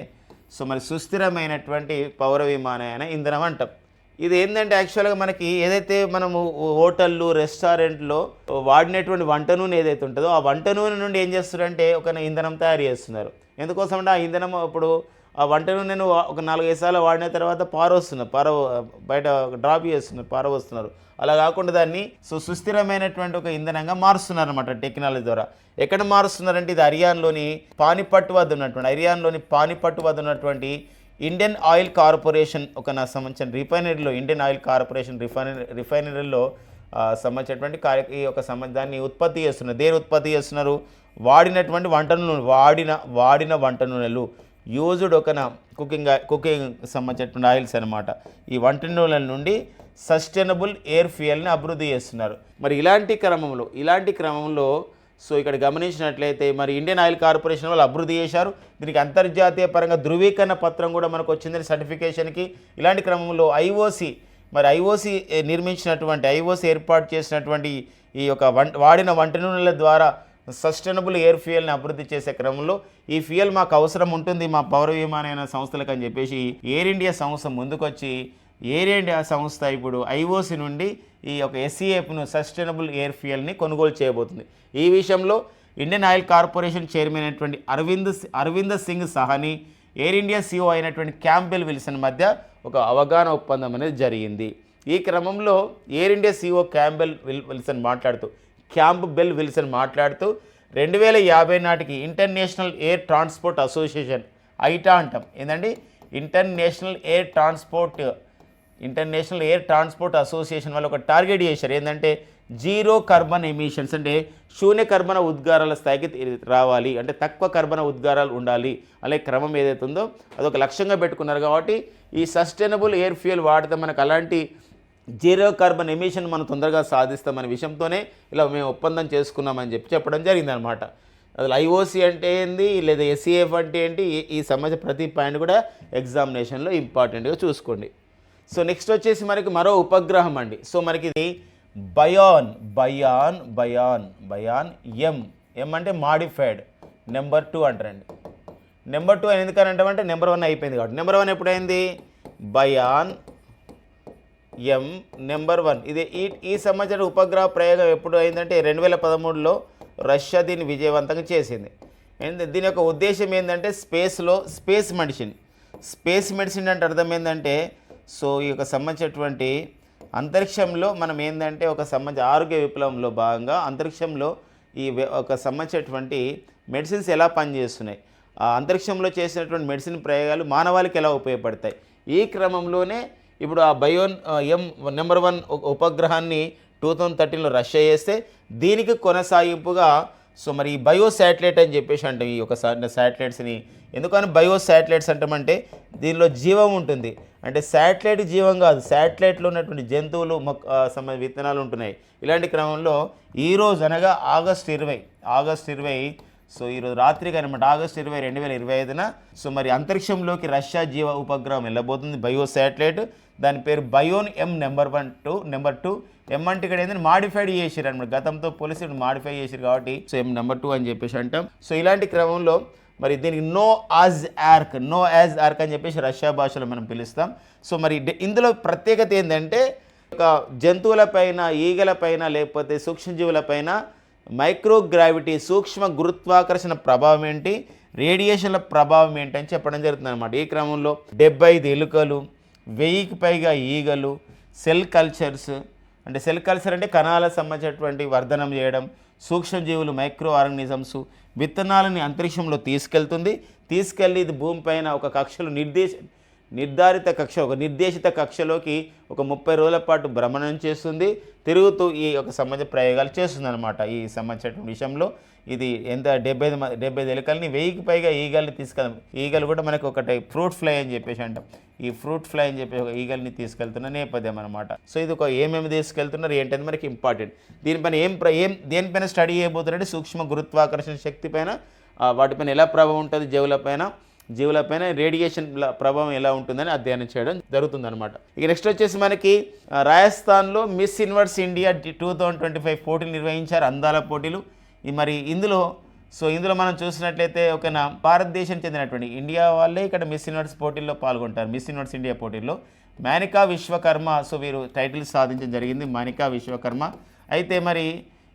సో మరి సుస్థిరమైనటువంటి పౌర విమానయాన ఇంధనం అంటాం. ఇది ఏంటంటే యాక్చువల్గా మనకి ఏదైతే మనము హోటళ్ళు, రెస్టారెంట్లో వాడినటువంటి వంట నూనె ఏదైతే ఉంటుందో ఆ వంట నూనె నుండి ఏం చేస్తున్నారంటే ఒక ఇంధనం తయారు చేస్తున్నారు. ఎందుకోసం అంటే ఆ ఇంధనం ఇప్పుడు ఆ వంట నూనెను ఒక 4-5 సార్లు వాడిన తర్వాత బయట డ్రాప్ చేస్తున్నారు, పారవస్తున్నారు. అలా కాకుండా దాన్ని సుస్థిరమైనటువంటి ఒక ఇంధనంగా మారుస్తున్నారు అనమాట టెక్నాలజీ ద్వారా. ఎక్కడ మారుస్తున్నారంటే ఇది హర్యానాలోని పానిపట్టు వద్ద ఉన్నటువంటి ఇండియన్ ఆయిల్ కార్పొరేషన్ ఒక నాకు సంబంధించిన రిఫైనరీలో, ఇండియన్ ఆయిల్ కార్పొరేషన్ రిఫైనరీలో సంబంధించినటువంటి ఈ యొక్క దాన్ని ఉత్పత్తి చేస్తున్నారు. దేని ఉత్పత్తి చేస్తున్నారు? వాడినటువంటి వంట నూనె, వాడిన వంట నూనెలు, యూజ్డ్ ఒక కుకింగ్ సంబంధించినటువంటి ఆయిల్స్ అనమాట. ఈ వంట నూనెల నుండి సస్టైనబుల్ ఎయిర్ ఫ్యూయల్ని అభివృద్ధి చేస్తున్నారు. మరి ఇలాంటి క్రమంలో సో ఇక్కడ గమనించినట్లయితే మరి ఇండియన్ ఆయిల్ కార్పొరేషన్ వాళ్ళు అభివృద్ధి చేశారు. దీనికి అంతర్జాతీయ పరంగా ధృవీకరణ పత్రం కూడా మనకు వచ్చింది సర్టిఫికేషన్కి. ఇలాంటి క్రమంలో ఐఓసి ఏర్పాటు చేసినటువంటి ఈ యొక్క వాడిన వంట నూనెల ద్వారా సస్టైనబుల్ ఎయిర్ ఫ్యూయల్ని అభివృద్ధి చేసే క్రమంలో ఈ ఫ్యూయల్ మాకు అవసరం ఉంటుంది మా పౌర విమానయాన సంస్థలకు అని చెప్పేసి ఎయిర్ ఇండియా సంస్థ ముందుకొచ్చి ఎయిర్ ఇండియా సంస్థ ఇప్పుడు ఐఓసి నుండి ఈ యొక్క ఎస్ఈఎఫ్ను సస్టైనబుల్ ఎయిర్ ఫ్యూయల్ని కొనుగోలు చేయబోతుంది. ఈ విషయంలో ఇండియన్ ఆయిల్ కార్పొరేషన్ చైర్మన్ అయినటువంటి Arvind Singh Sahani, Air India CEO అయినటువంటి క్యాంబెల్ విల్సన్ మధ్య ఒక అవగాహన ఒప్పందం అనేది జరిగింది. ఈ క్రమంలో Air India CEO Campbell Wilson మాట్లాడుతూ 2050 నాటికి International Air Transport Association IATA అంటాం. ఏంటంటే ఇంటర్నేషనల్ ఎయిర్ ట్రాన్స్పోర్ట్ అసోసియేషన్ వాళ్ళు ఒక టార్గెట్ చేశారు. ఏంటంటే జీరో కార్బన్ ఎమిషన్స్ అంటే శూన్య కర్బన ఉద్గారాల స్థాయికి రావాలి, అంటే తక్కువ కర్బన ఉద్గారాలు ఉండాలి అనే క్రమం ఏదైతే ఉందో అదొక లక్ష్యంగా పెట్టుకున్నారు. కాబట్టి ఈ సస్టైనబుల్ ఎయిర్ ఫ్యూయల్ వాడితే మనకు అలాంటి జీరో కార్బన్ ఎమిషన్ మనం తొందరగా సాధిస్తామనే విషయంతోనే ఇలా మేము ఒప్పందం చేసుకున్నామని చెప్పడం జరిగిందనమాట. అసలు ఐఓసి అంటే ఏంది, లేదా ఎస్ఈఎఫ్ అంటే ఏంటి, ఈ సమస్య ప్రతి పాయింట్ కూడా ఎగ్జామినేషన్లో ఇంపార్టెంట్గా చూసుకోండి. సో నెక్స్ట్ వచ్చేసి మనకి మరో ఉపగ్రహం అండి. సో మనకి ఇది బయాన్ ఎం అంటే మాడిఫైడ్ నెంబర్ 2 అంటారండి. నెంబర్ 2 అని ఎందుకనంటామంటే నెంబర్ 1 అయిపోయింది కాబట్టి. నెంబర్ 1 ఎప్పుడైంది? బయాన్ ఎం నెంబర్ 1. ఇది ఈ సంవత్సరం ఉపగ్రహ ప్రయోగం ఎప్పుడు అయిందంటే 2013లో రష్యా దీన్ని విజయవంతంగా చేసింది. దీని యొక్క ఉద్దేశం ఏంటంటే స్పేస్ మెడిసిన్ అంటే అర్థం ఏంటంటే సో ఈ యొక్క సంబంధించినటువంటి అంతరిక్షంలో మనం ఏంటంటే ఒక సంబంధించి ఆరోగ్య విప్లవంలో భాగంగా అంతరిక్షంలో ఈ ఒక సంబంధించినటువంటి మెడిసిన్స్ ఎలా పనిచేస్తున్నాయి, ఆ అంతరిక్షంలో చేసినటువంటి మెడిసిన్ ప్రయోగాలు మానవాళికి ఎలా ఉపయోగపడతాయి, ఈ క్రమంలోనే ఇప్పుడు ఆ బయోన్ ఎం నెంబర్ 1 ఉపగ్రహాన్ని 2013లో రష్యా చేస్తే దీనికి కొనసాగింపుగా సో మరి ఈ బయో శాటిలైట్ అని చెప్పేసి అంటే ఈ యొక్క శాటిలైట్స్ని ఎందుకని బయో శాటిలైట్స్ అంటామంటే దీనిలో జీవం ఉంటుంది. అంటే శాటిలైట్ జీవం కాదు, శాటిలైట్లో ఉన్నటువంటి జంతువులు విత్తనాలు ఉంటున్నాయి. ఇలాంటి క్రమంలో ఈరోజు అనగా ఆగస్టు 20 సో ఈరోజు రాత్రికి అనమాట ఆగస్టు 20, 2025న సో మరి అంతరిక్షంలోకి రష్యా జీవ ఉపగ్రహం వెళ్ళబోతుంది బయో శాటిలైట్. దాని పేరు బయోన్ ఎం నెంబర్ 2. ఎం అంటే ఇక్కడ ఏంటంటే మాడిఫైడ్ చేసారు అనమాట, గతంతో పోలిసి మాడిఫై చేసారు కాబట్టి సో ఎం నెంబర్ 2 అని చెప్పేసి అంటాం. సో ఇలాంటి క్రమంలో మరి దీనికి నో యాజ్ ఆర్క్ అని చెప్పేసి రష్యా భాషలో మనం పిలుస్తాం. సో మరి ఇందులో ప్రత్యేకత ఏంటంటే ఒక జంతువులపైన, ఈగలపైన, లేకపోతే సూక్ష్మజీవులపైన మైక్రోగ్రావిటీ, సూక్ష్మ గురుత్వాకర్షణ ప్రభావం ఏంటి, రేడియేషన్ల ప్రభావం ఏంటి అని చెప్పడం జరుగుతుంది అనమాట. ఈ క్రమంలో 75 ఎలుకలు, 1000కి పైగా ఈగలు, సెల్ కల్చర్స్ అంటే సెల్ కల్చర్ అంటే కణాలకు సంబంధించినటువంటి వర్ధనం చేయడం, సూక్ష్మజీవులు, మైక్రో ఆర్గానిజమ్స్ విత్తనాలని అంతరిక్షంలో తీసుకెళ్ళి ఇది భూమిపైన ఒక కక్షలో నిర్ధారిత కక్ష, ఒక నిర్దేశిత కక్షలోకి ఒక 30 రోజుల పాటు భ్రమణం చేస్తుంది, తిరుగుతూ ఈ ఒక సంబంధించిన ప్రయోగాలు చేస్తుంది అనమాట. ఈ సంబంధించిన విషయంలో ఇది ఎంత 75 ఎలుకల్ని, 1000కి పైగా ఈగల్ని తీసుకెళ్తాం. ఈగలు కూడా మనకు ఒకటి ఫ్రూట్ ఫ్లై అని చెప్పేసి అంటాం. ఈ ఫ్రూట్ ఫ్లై అని చెప్పి ఒక ఈగల్ని తీసుకెళ్తున్న నేపథ్యం అనమాట. సో ఇది ఒక ఏమేమి తీసుకెళ్తున్నారు ఏంటంటే మనకి ఇంపార్టెంట్. దీనిపైన దేనిపైన స్టడీ చేయబోతున్నారంటే సూక్ష్మ గురుత్వాకర్షణ శక్తి పైన, వాటిపైన ఎలా ప్రభావం ఉంటుంది, జీవులపైన రేడియేషన్ ప్రభావం ఎలా ఉంటుందని అధ్యయనం చేయడం జరుగుతుందన్నమాట. ఇక నెక్స్ట్ వచ్చేసి మనకి రాజస్థాన్లో మిస్ యూనివర్స్ ఇండియా 2025 పోటీలు నిర్వహించారు, అందాల పోటీలు. మరి ఇందులో మనం చూసినట్లయితే ఒకనా భారతదేశం చెందినటువంటి ఇండియా వాళ్ళే ఇక్కడ మిస్ యూనివర్స్ పోటీల్లో పాల్గొంటారు. మిస్ యూనివర్స్ ఇండియా పోటీల్లో మానికా విశ్వకర్మ, సో వీరు టైటిల్ సాధించడం జరిగింది, మానికా విశ్వకర్మ. అయితే మరి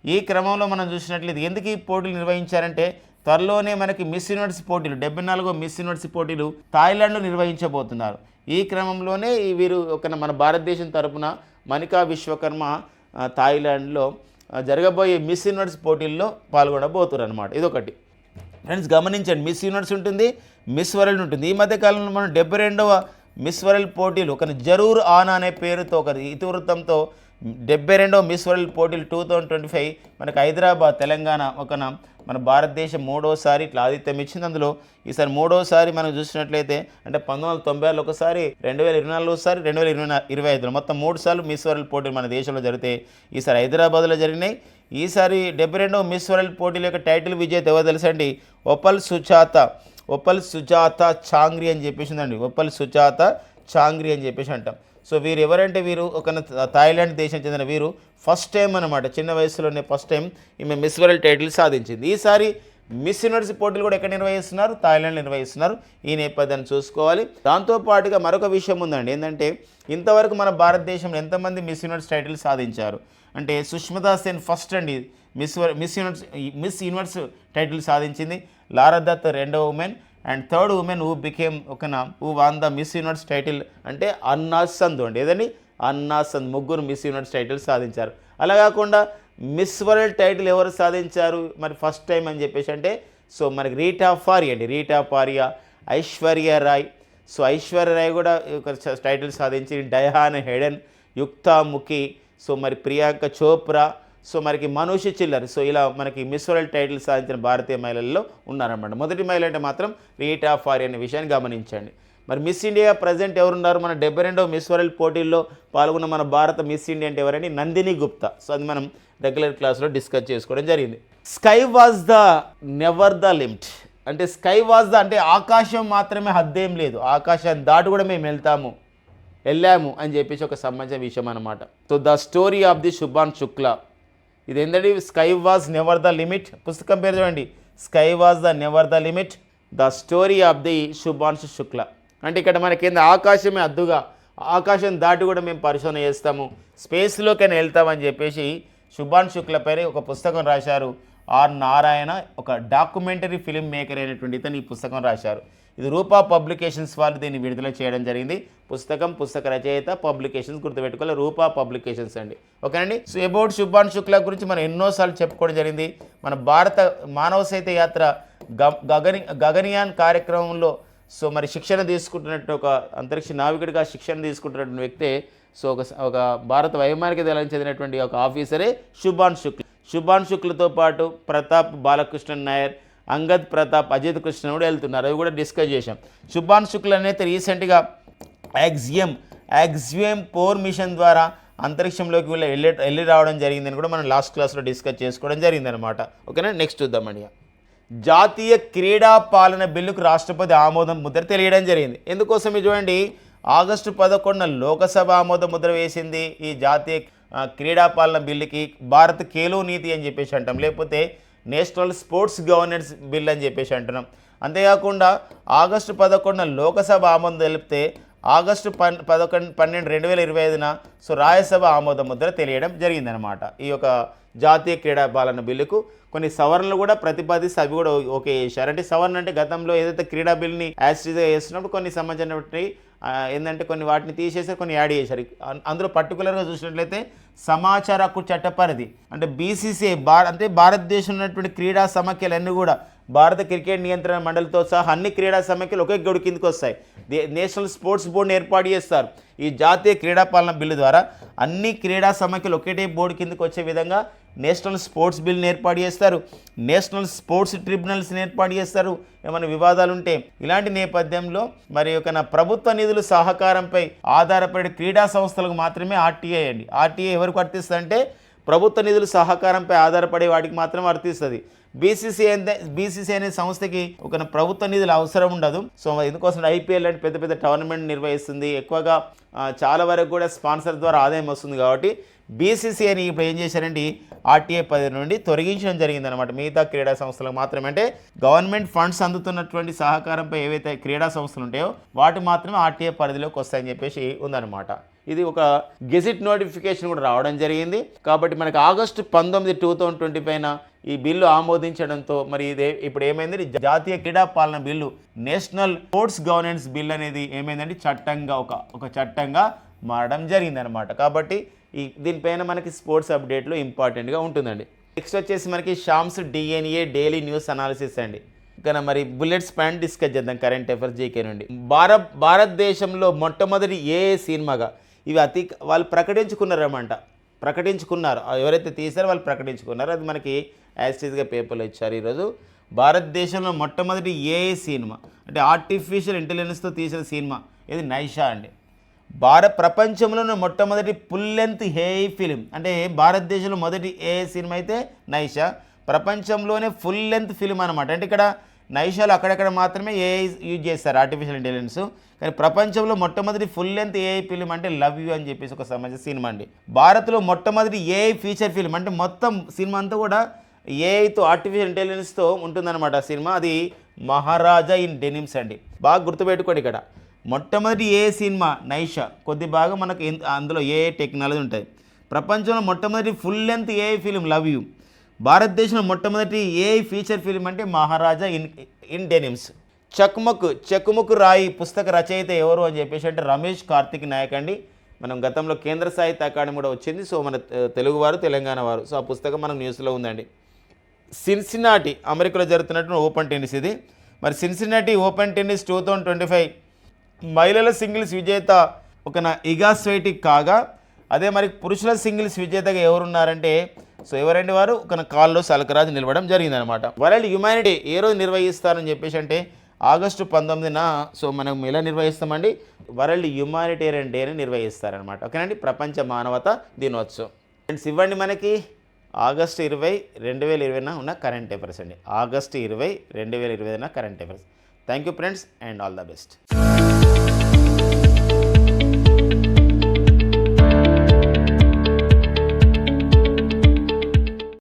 ఈ క్రమంలో మనం చూసినట్లయితే ఎందుకు ఈ పోటీలు నిర్వహించారంటే త్వరలోనే మనకి మిస్ యూనివర్స్ పోటీలు 74వ మిస్ యూనివర్స్ పోటీలు థాయిలాండ్లో నిర్వహించబోతున్నారు. ఈ క్రమంలోనే వీరు మన భారతదేశం తరపున మానికా విశ్వకర్మ థాయిలాండ్లో జరగబోయే మిస్ యూనివర్స్ పోటీల్లో పాల్గొనబోతున్నారు అనమాట. ఇదొకటి ఫ్రెండ్స్ గమనించండి. మిస్ యూనివర్స్ ఉంటుంది, మిస్ వరల్డ్ ఉంటుంది. ఈ మధ్యకాలంలో మనం 72వ మిస్ వరల్డ్ పోటీలు ఒక జరూర్ ఆనా అనే పేరుతో ఒక ఇతివృత్తంతో 72వ మిస్ వరల్డ్ పోటీలు 2025 మనకు హైదరాబాద్, తెలంగాణ మన భారతదేశం మూడోసారి ఇట్లా ఆతిథ్యం ఇచ్చింది. అందులో ఈసారి మూడోసారి మనం చూసినట్లయితే అంటే 1996 ఒకసారి, 2024 ఒకసారి, 2025 మొత్తం 3 సార్లు మిస్ వరల్డ్ పోటీలు మన దేశంలో జరిగితే ఈసారి హైదరాబాద్లో జరిగినాయి. ఈసారి 72వ మిస్ వరల్డ్ పోటీల యొక్క టైటిల్ విజేత ఎవరు తెలుసండి? ఒపల్ సుజాత చాంగ్రీ అని చెప్పేసి ఉందండి. ఒపల్ సుజాత చాంగ్రీ అని చెప్పేసి అంటాం. సో వీరు ఎవరంటే వీరు ఒక థాయిలాండ్ దేశం చెందిన వీరు ఫస్ట్ టైం అనమాట, చిన్న వయసులోనే ఫస్ట్ టైం ఈమె మిస్ వరల్డ్ టైటిల్ సాధించింది. ఈసారి మిస్ యూనివర్స్ పోటీలు కూడా ఎక్కడ నిర్వహిస్తున్నారు? థాయిలాండ్ నిర్వహిస్తున్నారు. ఈ నేపథ్యాన్ని చూసుకోవాలి. దాంతోపాటుగా మరొక విషయం ఉందండి, ఏంటంటే ఇంతవరకు మన భారతదేశంలో ఎంతమంది మిస్ యూనివర్స్ టైటిల్ సాధించారు అంటే సుష్మితా సేన్ ఫస్ట్ అండి మిస్ యూనివర్స్ టైటిల్ సాధించింది. లారా దత్ రెండవ women and third women who won the Miss Universe title అంటే అన్నా సంధు అండి. ఏదండి? అన్నా సంధ్. ముగ్గురు మిస్ యూనివర్స్ టైటిల్ సాధించారు. అలా కాకుండా మిస్ వరల్డ్ టైటిల్ ఎవరు సాధించారు మరి ఫస్ట్ టైం అని చెప్పేసి అంటే సో మనకి రీటా ఫారియా, ఐశ్వర్య రాయ్. సో ఐశ్వర్య రాయ్ కూడా ఒక టైటిల్ సాధించి, డయానా హెడెన్, యుక్తా ముఖి, సో మరి ప్రియాంక చోప్రా, సో మనకి మనూషి చిల్లర్. సో ఇలా మనకి మిస్ వరల్డ్ టైటిల్ సాధించిన భారతీయ మహిళల్లో ఉన్నారన్నమాట. మొదటి మహిళ అంటే మాత్రం రీటా ఫారియా అనే విషయాన్ని గమనించండి. మరి మిస్ ఇండియా ప్రజెంట్ ఎవరున్నారు? మన 72వ మిస్ వరల్డ్ పోటీల్లో పాల్గొన్న మన భారత మిస్ ఇండియా అంటే ఎవరండి? నందిని గుప్తా. సో అది మనం రెగ్యులర్ క్లాస్లో డిస్కస్ చేసుకోవడం జరిగింది. Sky was the never the limit అంటే స్కై వాజ్ ద అంటే ఆకాశం మాత్రమే హద్దేం లేదు, ఆకాశాన్ని దాటి కూడా మేము వెళ్ళాము అని చెప్పేసి ఒక సంబంధించిన విషయం అనమాట. So the story of the Shubhan Shukla. ఇది ఏంటంటే sky was never the limit. పుస్తకం పేరు చూడండి, sky was the never the limit, the story of the Shubhanshu Shukla. అంటే ఇక్కడ మనకి ఆకాశమే అద్దుగా, ఆకాశం దాటి కూడా మేము పరిశోధన చేస్తాము, స్పేస్లోకైనా వెళ్తామని చెప్పేసి శుభాన్ శుక్ల పైన ఒక పుస్తకం రాశారు. ఆర్ నారాయణ, ఒక డాక్యుమెంటరీ ఫిల్మ్ మేకర్ అయినటువంటి ఇతను ఈ పుస్తకం రాశారు. ఇది రూపా పబ్లికేషన్స్ వాళ్ళు దీన్ని విడుదల చేయడం జరిగింది. పుస్తక రచయిత, పబ్లికేషన్స్ గుర్తుపెట్టుకోవాలి, రూపా పబ్లికేషన్స్ అండి. ఓకేనండి. సో అబౌట్ శుభాన్ శుక్లా గురించి మనం ఎన్నోసార్లు చెప్పుకోవడం జరిగింది. మన భారత మానవ సైత యాత్ర గగనయాన్ కార్యక్రమంలో సో మరి శిక్షణ తీసుకుంటున్నట్టు ఒక అంతరిక్ష నావికుడిగా శిక్షణ తీసుకుంటున్నటువంటి వ్యక్తే సో ఒక భారత వైమానిక దళానికి చెందినటువంటి ఒక ఆఫీసరే శుభాన్ శుక్లతో పాటు ప్రతాప్ బాలకృష్ణన్ నాయర్, అంగద్ ప్రతాప్, అజిత్ కృష్ణ కూడా వెళ్తున్నారు. అవి కూడా డిస్కస్ చేశాం. శుభాన్ శుక్ల అనేది రీసెంట్గా యాక్సియం 4 మిషన్ ద్వారా అంతరిక్షంలోకి వెళ్ళి రావడం జరిగిందని కూడా మనం లాస్ట్ క్లాస్లో డిస్కస్ చేసుకోవడం జరిగిందనమాట. ఓకేనా. నెక్స్ట్ చూద్దామండి. జాతీయ క్రీడా పాలన బిల్లుకు రాష్ట్రపతి ఆమోదం ముద్ర తెలియడం జరిగింది. ఎందుకోసం చూడండి, ఆగస్టు 11న లోకసభ ఆమోద ముద్ర వేసింది ఈ జాతీయ క్రీడా పాలన బిల్లుకి. భారత్ ఖేలో నీతి అని చెప్పేసి అంటాం, లేకపోతే నేషనల్ స్పోర్ట్స్ గవర్నెన్స్ బిల్ అని చెప్పేసి అంటున్నాం. అంతేకాకుండా ఆగస్టు 11న లోకసభ ఆమోదం తెలిపితే ఆగస్టు 11/12/2025న సో రాజ్యసభ ఆమోద ముద్ర తెలియడం జరిగిందనమాట. ఈ యొక్క జాతీయ క్రీడా పాలన బిల్లుకు కొన్ని సవరణలు కూడా ప్రతిపాదిస్తే అవి కూడా ఓకే చేశారు. అంటే సవరణ అంటే గతంలో ఏదైతే క్రీడా బిల్ని యాస్టీజ్గా చేస్తున్నప్పుడు కొన్ని సంబంధించినటువంటి ఏంటంటే కొన్ని వాటిని తీసేసారు, కొన్ని యాడ్ చేశారు. అందులో పర్టికులర్గా చూసినట్లయితే సమాచార హక్కు చట్ట పరిధి అంటే బీసీసీఐ అంటే భారతదేశంలో ఉన్నటువంటి క్రీడా సమాఖ్యలన్నీ కూడా భారత క్రికెట్ నియంత్రణ మండలితో సహా అన్ని క్రీడా సమాఖ్యలు ఒకే గొడుగు కిందకి వస్తాయి. నేషనల్ స్పోర్ట్స్ బోర్డుని ఏర్పాటు చేస్తారు. ఈ జాతీయ క్రీడా పాలన బిల్లు ద్వారా అన్ని క్రీడా సమాఖ్యలు ఒకటే బోర్డు కిందకి వచ్చే విధంగా నేషనల్ స్పోర్ట్స్ బిల్ని ఏర్పాటు చేస్తారు. నేషనల్ స్పోర్ట్స్ ట్రిబ్యునల్స్ని ఏర్పాటు చేస్తారు ఏమైనా వివాదాలు ఉంటే. ఇలాంటి నేపథ్యంలో మరి ఒక ప్రభుత్వ నిధుల సహకారంపై ఆధారపడే క్రీడా సంస్థలకు మాత్రమే ఆర్టీఐ అండి. ఆర్టీఐ ఎవరికి వర్తిస్తుంది? ప్రభుత్వ నిధుల సహకారంపై ఆధారపడే వాటికి మాత్రమే వర్తిస్తుంది. బీసీసీఐ అనే సంస్థకి ఒక ప్రభుత్వ నిధులు అవసరం ఉండదు. సో ఎందుకోసం ఐపీఎల్ అంటే పెద్ద పెద్ద టోర్నమెంట్ నిర్వహిస్తుంది, ఎక్కువగా చాలా వరకు కూడా స్పాన్సర్ ద్వారా ఆదాయం వస్తుంది. కాబట్టి బీసీసీఐని ఇప్పుడు ఏం చేశారంటే ఆర్టీఐ పదవి నుండి తొలగించడం జరిగిందనమాట. మిగతా క్రీడా సంస్థలకు మాత్రమే అంటే గవర్నమెంట్ ఫండ్స్ అందుతున్నటువంటి సహకారంపై ఏవైతే క్రీడా సంస్థలు ఉంటాయో వాటి మాత్రమే ఆర్టీఐ పరిధిలోకి వస్తాయని చెప్పేసి ఉందన్నమాట. ఇది ఒక గెజిట్ నోటిఫికేషన్ కూడా రావడం జరిగింది. కాబట్టి మనకి ఆగస్టు 19, 2025 ఈ బిల్లు ఆమోదించడంతో మరి ఇదే ఇప్పుడు ఏమైంది, జాతీయ క్రీడా పాలన bill national sports governance bill అనేది ఏమైందంటే చట్టంగా ఒక చట్టంగా మారడం జరిగిందనమాట. కాబట్టి దీనిపైన మనకి స్పోర్ట్స్ అప్డేట్లో ఇంపార్టెంట్గా ఉంటుందండి. నెక్స్ట్ వచ్చేసి మనకి Sham's DNA daily news analysis అండి. ఇంకా మరి బుల్లెట్స్ పైన డిస్కస్ చేద్దాం కరెంట్ అఫైర్స్ జీకే నుండి. భారతదేశంలో మొట్టమొదటి సినిమాగా ఇవి వాళ్ళు ప్రకటించుకున్నారు ఎవరైతే తీసారో వాళ్ళు ప్రకటించుకున్నారు. అది మనకి యాస్టీస్గా పేపర్లో ఇచ్చారు ఈరోజు. భారతదేశంలో మొట్టమొదటి సినిమా అంటే ఆర్టిఫిషియల్ ఇంటెలిజెన్స్తో తీసిన సినిమా ఇది నైషా అండి. ప్రపంచంలోనే మొట్టమొదటి ఫుల్ లెంత్ ఏఐ ఫిలిం అంటే భారతదేశంలో మొదటి సినిమా అయితే నైషా, ప్రపంచంలోనే ఫుల్ లెంత్ ఫిలిం అనమాట. అంటే ఇక్కడ నైషాలో అక్కడక్కడ మాత్రమే ఏఐ యూజ్ చేస్తారు ఆర్టిఫిషియల్ ఇంటెలిజెన్స్, కానీ ప్రపంచంలో మొట్టమొదటి ఫుల్ లెంత్ ఏఐ ఫిలిం అంటే లవ్ యూ అని చెప్పేసి ఒక సంబంధించిన సినిమా అండి. భారత్లో మొట్టమొదటి ఏఐ ఫీచర్ ఫిలిం అంటే మొత్తం సినిమా అంతా కూడా ఏఐతో ఆర్టిఫిషియల్ ఇంటెలిజెన్స్తో ఉంటుందన్నమాట సినిమా. అది మహారాజా ఇన్ డెనిమ్స్ అండి. బాగా గుర్తుపెట్టుకోండి, ఇక్కడ మొట్టమొదటి సినిమా నైషా, కొద్ది బాగా మనకు అందులో ఏఐ టెక్నాలజీ ఉంటుంది. ప్రపంచంలో మొట్టమొదటి full length AI film love you. భారతదేశంలో మొట్టమొదటి ఏఐ ఫీచర్ ఫిలిం అంటే మహారాజా ఇన్ డెనిమ్స్. చక్మక్ రాయి పుస్తక రచయిత ఎవరు అని చెప్పేసి అంటే రమేష్ కార్తిక్ నాయక్ అండి. మనం గతంలో కేంద్ర సాహిత్య అకాడమీ కూడా వచ్చింది. సో మన తెలుగువారు తెలంగాణ వారు. సో ఆ పుస్తకం మనకు న్యూస్లో ఉందండి. సిన్సినాటి అమెరికాలో జరుగుతున్నటువంటి ఓపెన్ టెన్నిస్ ఇది. మరి సిన్సినాటి ఓపెన్ టెన్నిస్ 2025 మహిళల సింగిల్స్ విజేత ఒక ఇగా స్వైటిక్ కాగా, అదే మరి పురుషుల సింగిల్స్ విజేతగా ఎవరున్నారంటే సో ఎవరండి వారు ఒక కార్లోస్ అల్కరాజ్ నిలవడం జరిగిందనమాట. వరల్డ్ హ్యుమానిటీ ఏ రోజు నిర్వహిస్తారని చెప్పేసి అంటే ఆగస్టు 19న సో మనం ఎలా నిర్వహిస్తామండి, వరల్డ్ హ్యుమానిటేరియన్ డేని నిర్వహిస్తారనమాట. ఓకేనండి, ప్రపంచ మానవతా దినోత్సవం. ఫ్రెండ్స్ ఇవ్వండి మనకి ఆగస్టు 20, 2020 ఉన్న కరెంట్ అఫైర్స్ అండి. August 20, 2020 current affairs. Thank you friends and all the best.